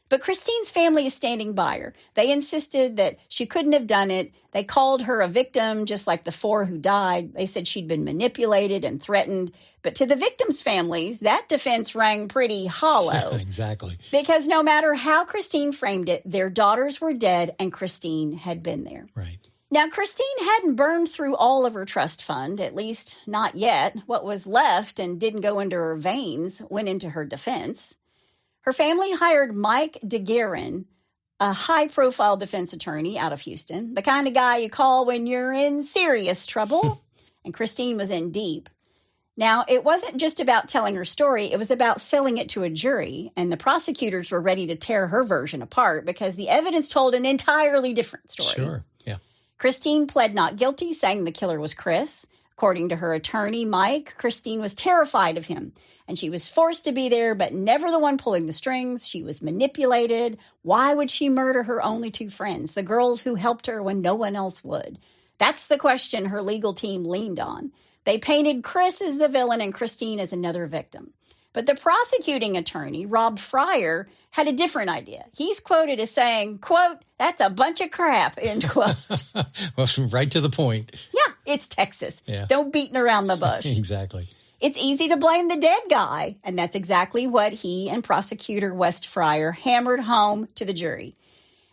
But Christine's family is standing by her. They insisted that she couldn't have done it. They called her a victim, just like the 4 who died. They said she'd been manipulated and threatened. But to the victims' families, that defense rang pretty hollow.
Exactly.
Because no matter how Christine framed it, their daughters were dead and Christine had been there.
Right.
Now, Christine hadn't burned through all of her trust fund, at least not yet. What was left and didn't go into her veins went into her defense. Her family hired Mike DeGuerin, a high-profile defense attorney out of Houston, the kind of guy you call when you're in serious trouble, and Christine was in deep. Now, it wasn't just about telling her story, it was about selling it to a jury, and the prosecutors were ready to tear her version apart because the evidence told an entirely different story.
Sure, yeah.
Christine pled not guilty, saying the killer was Chris. According to her attorney, Mike, Christine was terrified of him, and she was forced to be there, but never the one pulling the strings. She was manipulated. Why would she murder her only 2 friends, the girls who helped her when no one else would? That's the question her legal team leaned on. They painted Chris as the villain and Christine as another victim. But the prosecuting attorney, Rob Fryer, had a different idea. He's quoted as saying, quote, that's a bunch of crap, end quote.
Well, right to the point.
Yeah, it's Texas.
Yeah.
Don't beating around the bush.
Exactly.
It's easy to blame the dead guy, and that's exactly what he and prosecutor West Fryer hammered home to the jury.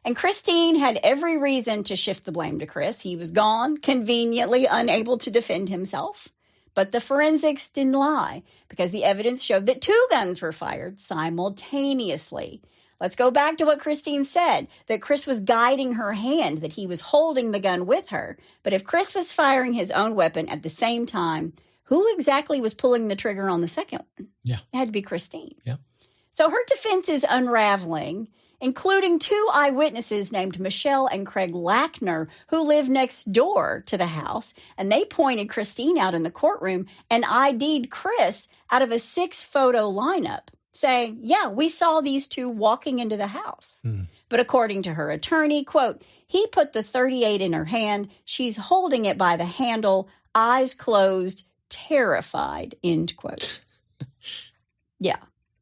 And Christine had every reason to shift the blame to Chris. He was gone, conveniently unable to defend himself. But the forensics didn't lie because the evidence showed that 2 guns were fired simultaneously. Let's go back to what Christine said, that Chris was guiding her hand, that he was holding the gun with her. But if Chris was firing his own weapon at the same time, who exactly was pulling the trigger on the second one?
Yeah.
It had to be Christine.
Yeah.
So her defense is unraveling, including 2 eyewitnesses named Michelle and Craig Lackner, who live next door to the house. And they pointed Christine out in the courtroom and ID'd Chris out of a 6-photo lineup, saying, yeah, we saw these 2 walking into the house. But according to her attorney, quote, he put the .38 in her hand. She's holding it by the handle, eyes closed, terrified, end quote. Yeah.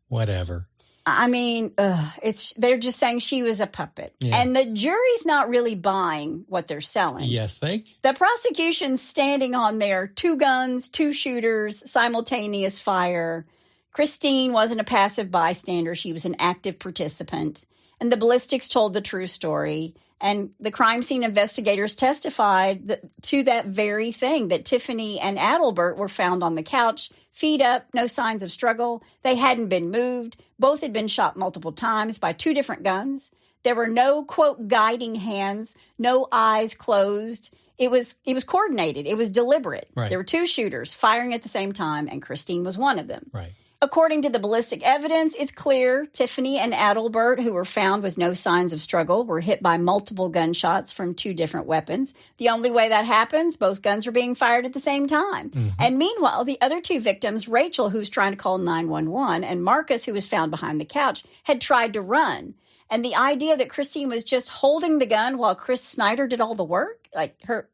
Whatever.
I mean, they're just saying she was a puppet.
Yeah.
And the jury's not really buying what they're selling.
You think?
The prosecution's standing on their 2 guns, 2 shooters, simultaneous fire. Christine wasn't a passive bystander. She was an active participant. And the ballistics told the true story. And the crime scene investigators testified to that very thing, that Tiffany and Adelbert were found on the couch, feet up, no signs of struggle. They hadn't been moved. Both had been shot multiple times by 2 different guns. There were no, quote, guiding hands, no eyes closed. It was coordinated. It was deliberate.
Right.
There were 2 shooters firing at the same time, and Christine was one of them.
Right.
According to the ballistic evidence, it's clear Tiffany and Adelbert, who were found with no signs of struggle, were hit by multiple gunshots from 2 different weapons. The only way that happens, both guns are being fired at the same time. Mm-hmm. And meanwhile, the other 2 victims, Rachael, who's trying to call 911, and Marcus, who was found behind the couch, had tried to run. And the idea that Christine was just holding the gun while Chris Snider did all the work, like her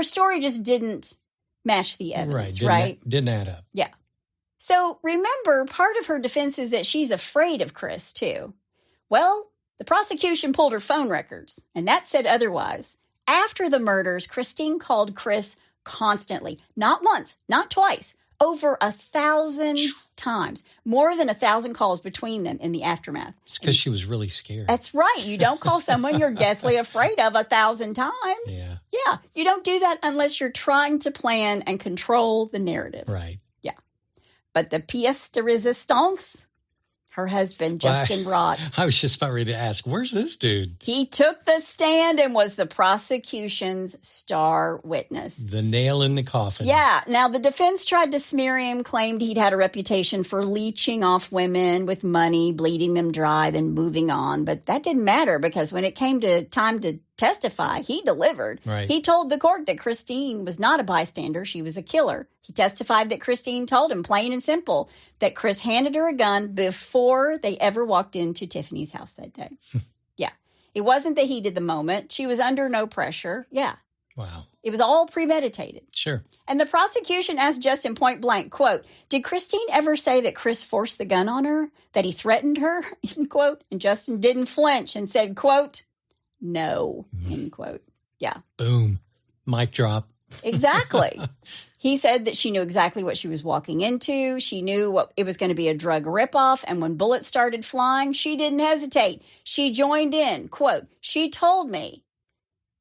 story just didn't match the evidence, right?
Didn't add up.
Yeah. So remember, part of her defense is that she's afraid of Chris, too. Well, the prosecution pulled her phone records, and that said otherwise. After the murders, Christine called Chris constantly. Not once, not twice, over 1,000 times. More than 1,000 calls between them in the aftermath.
It's because she was really scared.
That's right. You don't call someone you're deathly afraid of 1,000 times.
Yeah.
Yeah. You don't do that unless you're trying to plan and control the narrative.
Right.
But the pièce de résistance, her husband, Justin Rott.
I was just about ready to ask, where's this dude?
He took the stand and was the prosecution's star witness.
The nail in the coffin.
Yeah. Now, the defense tried to smear him, claimed he'd had a reputation for leeching off women with money, bleeding them dry, then moving on. But that didn't matter because when it came to time to testify, he delivered.
Right.
He told the court that Christine was not a bystander. She was a killer. He testified that Christine told him, plain and simple, that Chris handed her a gun before they ever walked into Tiffany's house that day. Yeah. It wasn't the heat of the moment. She was under no pressure. Yeah.
Wow.
It was all premeditated.
Sure.
And the prosecution asked Justin point blank, quote, did Christine ever say that Chris forced the gun on her, that he threatened her, end quote? And Justin didn't flinch and said, quote, no, end quote. Yeah.
Boom. Mic drop.
Exactly. He said that she knew exactly what she was walking into. She knew what it was going to be, a drug ripoff. And when bullets started flying, she didn't hesitate. She joined in. Quote, she told me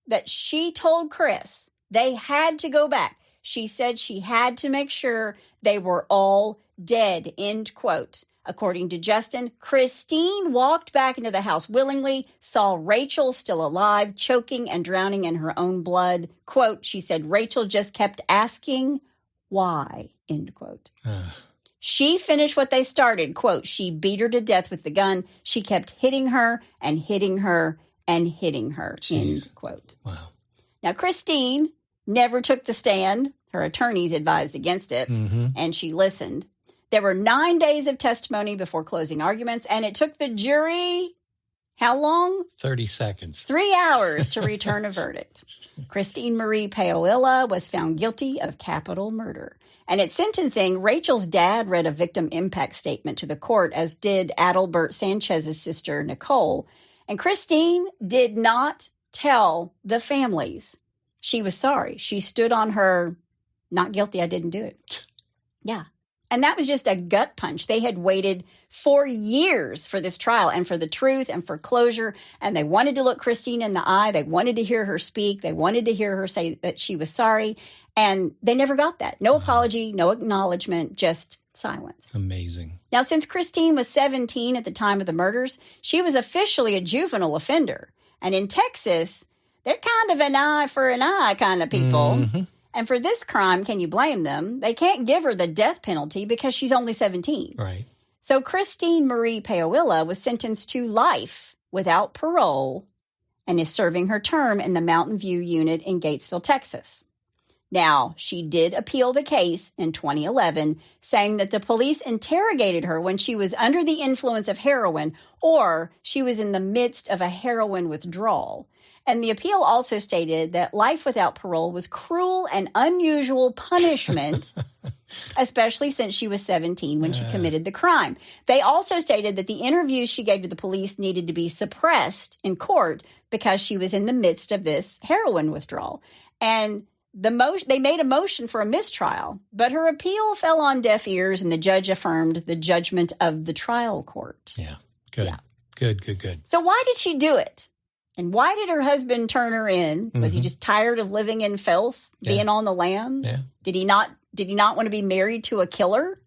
that she told Chris they had to go back. She said she had to make sure they were all dead, end quote. According to Justin, Christine walked back into the house willingly, saw Rachael still alive, choking and drowning in her own blood. Quote, she said, Rachael just kept asking why, end quote. She finished what they started. Quote, she beat her to death with the gun. She kept hitting her and hitting her and hitting her, end quote.
Wow.
Now, Christine never took the stand. Her attorneys advised against it, and she listened. There were 9 days of testimony before closing arguments, and it took the jury, how long?
30 seconds.
3 hours to return a verdict. Christine Marie Paolilla was found guilty of capital murder. And at sentencing, Rachel's dad read a victim impact statement to the court, as did Adelbert Sanchez's sister, Nicole. And Christine did not tell the families she was sorry. She stood on her, not guilty, I didn't do it. Yeah. And that was just a gut punch. They had waited for years for this trial and for the truth and for closure. And they wanted to look Christine in the eye. They wanted to hear her speak. They wanted to hear her say that she was sorry. And they never got that. No apology, no acknowledgement, just silence.
Amazing.
Now, since Christine was 17 at the time of the murders, she was officially a juvenile offender. And in Texas, they're kind of an eye for an eye kind of people. Mm-hmm. And for this crime, can you blame them? They can't give her the death penalty because she's only 17.
Right.
So Christine Marie Paolilla was sentenced to life without parole and is serving her term in the Mountain View unit in Gatesville, Texas. Now, she did appeal the case in 2011, saying that the police interrogated her when she was under the influence of heroin or she was in the midst of a heroin withdrawal. And the appeal also stated that life without parole was cruel and unusual punishment, especially since she was 17 when she committed the crime. They also stated that the interviews she gave to the police needed to be suppressed in court because she was in the midst of this heroin withdrawal. And they made a motion for a mistrial, but her appeal fell on deaf ears and the judge affirmed the judgment of the trial court.
Yeah, good. Yeah. Good.
So why did she do it? And why did her husband turn her in? Was he just tired of living in filth, being on the lam?
Yeah.
Did he not want to be married to a killer?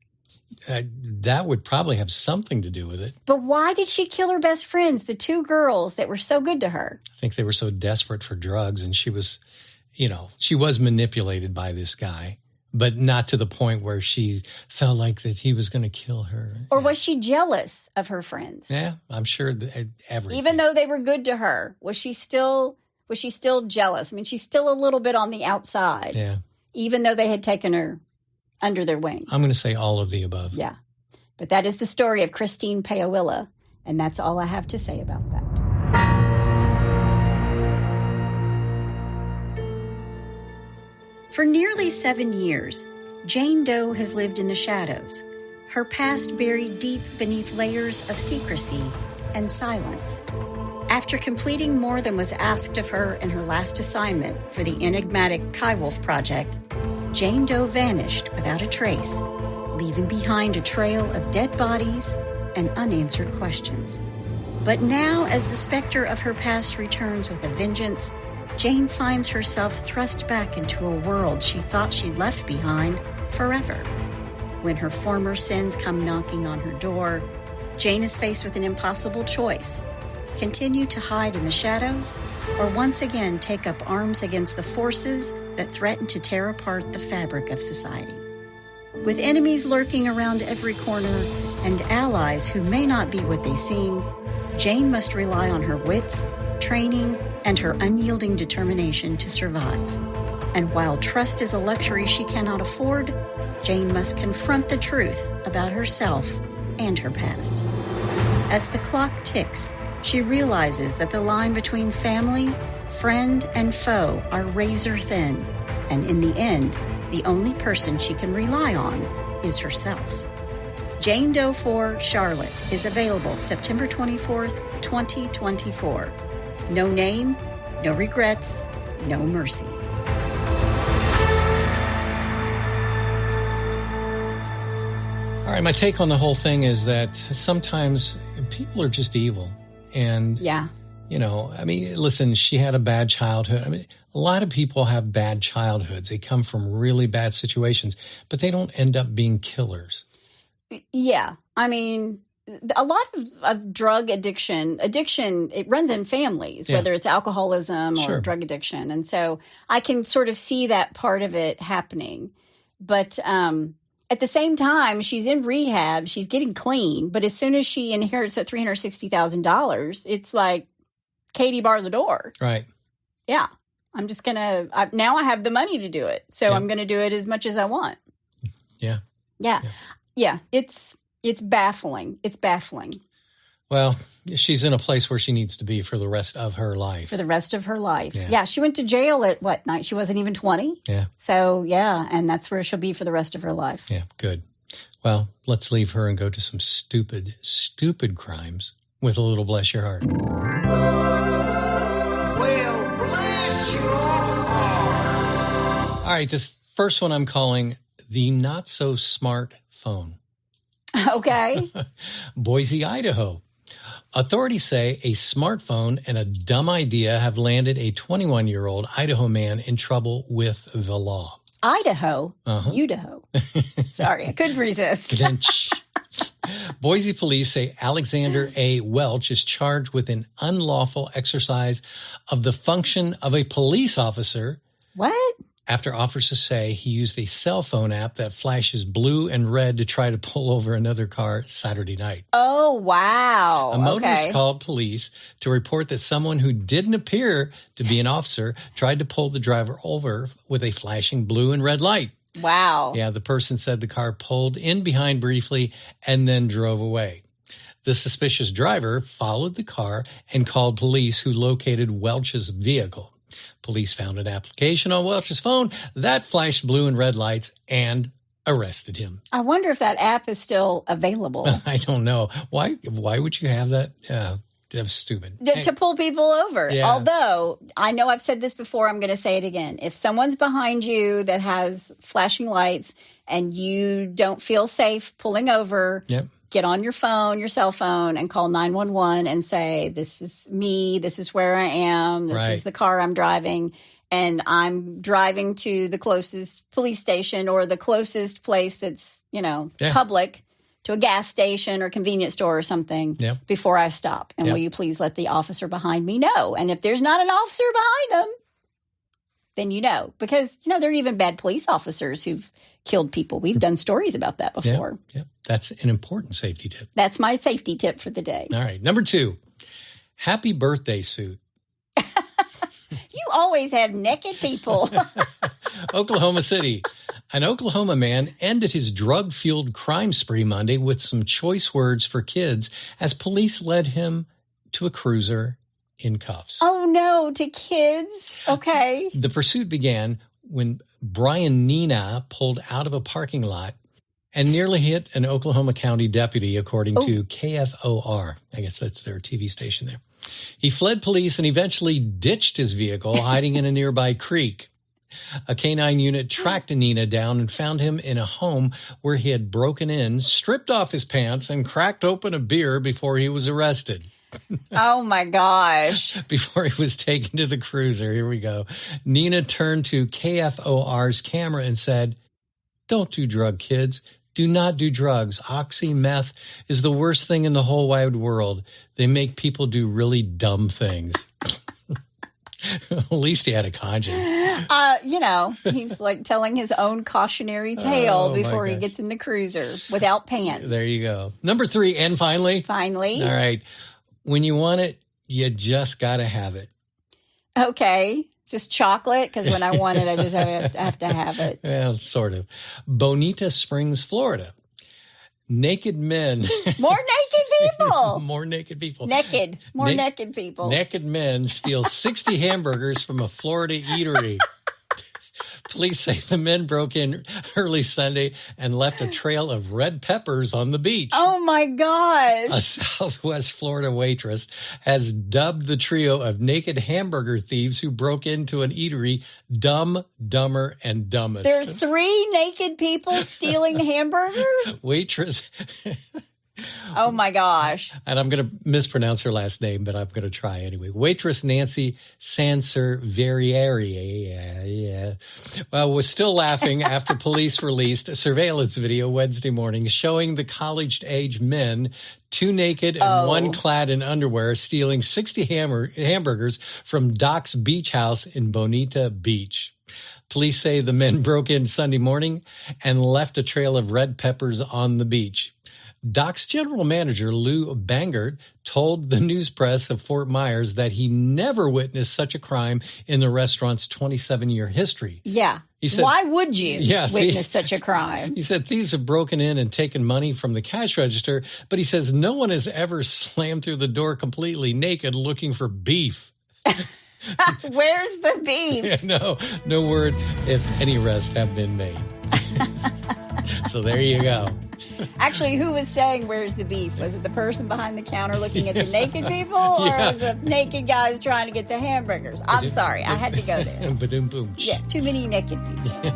That would probably have something to do with it.
But why did she kill her best friends, the 2 girls that were so good to her?
I think they were so desperate for drugs, and she was, she was manipulated by this guy. but not to the point where she felt like that he was going to kill her.
Or was she jealous of her friends?
Yeah, I'm sure everything.
Even though they were good to her, was she still jealous? I mean, she's still a little bit on the outside.
Yeah. Even
though they had taken her under their wing.
I'm going to say all of the above.
Yeah. But that is the story of Christine Paolilla, and that's all I have to say about that. For nearly 7 years, Jane Doe has lived in the shadows, her past buried deep beneath layers of secrecy and silence. After completing more than was asked of her in her last assignment for the enigmatic Kaiwolf project, Jane Doe vanished without a trace, leaving behind a trail of dead bodies and unanswered questions. But now, as the specter of her past returns with a vengeance, Jane finds herself thrust back into a world she thought she'd left behind forever. When her former sins come knocking on her door, Jane is faced with an impossible choice: continue to hide in the shadows, or once again take up arms against the forces that threaten to tear apart the fabric of society. With enemies lurking around every corner and allies who may not be what they seem, Jane must rely on her wits, training, and her unyielding determination to survive. And while trust is a luxury she cannot afford, Jane must confront the truth about herself and her past. As the clock ticks, she realizes that the line between family, friend, and foe are razor thin, and in the end, the only person she can rely on is herself. Jane Doe 4 Charlotte is available September 24th, 2024. No name, no regrets, no mercy.
All right, my take on the whole thing is that sometimes people are just evil. And, I mean, listen, she had a bad childhood. I mean, a lot of people have bad childhoods. They come from really bad situations, but they don't end up being killers.
Yeah. I mean, a lot of drug addiction, it runs in families, whether it's alcoholism or drug addiction. And so I can sort of see that part of it happening. But at the same time, she's in rehab, she's getting clean. But as soon as she inherits that $360,000, it's like, Katie, bar the door.
Right.
Yeah. I'm just going to, now I have the money to do it. So I'm going to do it as much as I want.
Yeah.
Yeah. It's baffling. It's baffling.
Well, she's in a place where she needs to be for the rest of her life. Yeah.
She went to jail at what night? She wasn't even 20.
Yeah.
So, and that's where she'll be for the rest of her life.
Yeah, good. Well, let's leave her and go to some stupid, stupid crimes with a little bless your heart.
Well, bless your heart.
All right, this first one I'm calling the not so smart phone.
Okay.
Boise, Idaho. Authorities say a smartphone and a dumb idea have landed a 21-year-old Idaho man in trouble with the law.
Idaho? Idaho. Sorry, I couldn't resist.
Boise police say Alexander A. Welch is charged with an unlawful exercise of the function of a police officer.
What?
After officers say he used a cell phone app that flashes blue and red to try to pull over another car Saturday night.
Oh, wow.
A motorist called police to report that someone who didn't appear to be an officer tried to pull the driver over with a flashing blue and red light.
Wow.
Yeah, the person said the car pulled in behind briefly and then drove away. The suspicious driver followed the car and called police, who located Welch's vehicle. Police found an application on Welch's phone that flashed blue and red lights and arrested him.
I wonder if that app is still available.
I don't know. Why would you have that? That was stupid.
To pull people over.
Yeah.
Although, I know I've said this before, I'm going to say it again. If someone's behind you that has flashing lights and you don't feel safe pulling over, get on your phone, your cell phone, and call 911 and say, this is me, this is where I am, this is the car I'm driving, and I'm driving to the closest police station or the closest place that's, public, to a gas station or convenience store or something before I stop. And will you please let the officer behind me know? And if there's not an officer behind them, then you know. Because, there are even bad police officers who've killed people. We've done stories about that before.
Yeah. That's an important safety tip.
That's my safety tip for the day.
All right. Number 2, happy birthday suit.
You always have naked people.
Oklahoma City. An Oklahoma man ended his drug-fueled crime spree Monday with some choice words for kids as police led him to a cruiser in cuffs.
Oh, no, to kids? Okay.
The pursuit began when Brian Nina pulled out of a parking lot and nearly hit an Oklahoma County deputy, according to KFOR. I guess that's their TV station there. He fled police and eventually ditched his vehicle, hiding in a nearby creek. A canine unit tracked Nina down and found him in a home where he had broken in, stripped off his pants, and cracked open a beer before he was arrested.
Oh, my gosh.
Before he was taken to the cruiser. Here we go. Nina turned to KFOR's camera and said, "Don't do drug, kids. Do not do drugs. Oxy meth is the worst thing in the whole wide world. They make people do really dumb things." At least he had a conscience.
He's like telling his own cautionary tale before he gets in the cruiser without pants.
There you go. Number 3, and finally.
Finally.
All right. When you want it, you just got to have it.
Okay. Is this chocolate? Because when I want it, I just have to have it.
Well, sort of. Bonita Springs, Florida. Naked men.
More naked people.
More naked people.
Naked. More naked people.
Naked men steal 60 hamburgers from a Florida eatery. Police say the men broke in early Sunday and left a trail of red peppers on the beach.
Oh, my gosh.
A Southwest Florida waitress has dubbed the trio of naked hamburger thieves who broke into an eatery Dumb, Dumber, and Dumbest.
There are 3 naked people stealing hamburgers?
Waitress.
Oh, my gosh.
And I'm going to mispronounce her last name, but I'm going to try anyway. Waitress Nancy Sanser-Verrieri was still laughing after police released a surveillance video Wednesday morning showing the college-age men, 2 naked and 1 clad in underwear, stealing 60 hamburgers from Doc's Beach House in Bonita Beach. Police say the men broke in Sunday morning and left a trail of red peppers on the beach. Doc's general manager, Lou Bangert, told the news press of Fort Myers that he never witnessed such a crime in the restaurant's 27-year history.
Yeah. He said, why would you witness such a crime?
He said thieves have broken in and taken money from the cash register, but he says no one has ever slammed through the door completely naked looking for beef.
Where's the beef?
Yeah, no word if any arrests have been made. So there you go.
Actually, who was saying, "Where's the beef"? Was it the person behind the counter looking at the naked people, or was the naked guys trying to get the hamburgers? I'm sorry, I had to go there. Yeah, too many naked people.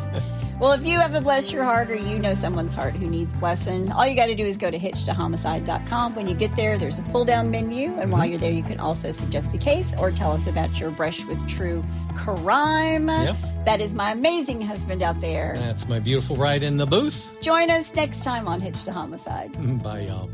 Well, if you have a bless your heart or you know someone's heart who needs blessing, all you got to do is go to hitchtohomicide.com. When you get there, there's a pull-down menu, and while you're there, you can also suggest a case or tell us about your brush with true crime.
Yep.
That is my amazing husband out there.
That's my beautiful ride in the booth.
Join us next time on Hitch to Homicide.
Bye, y'all.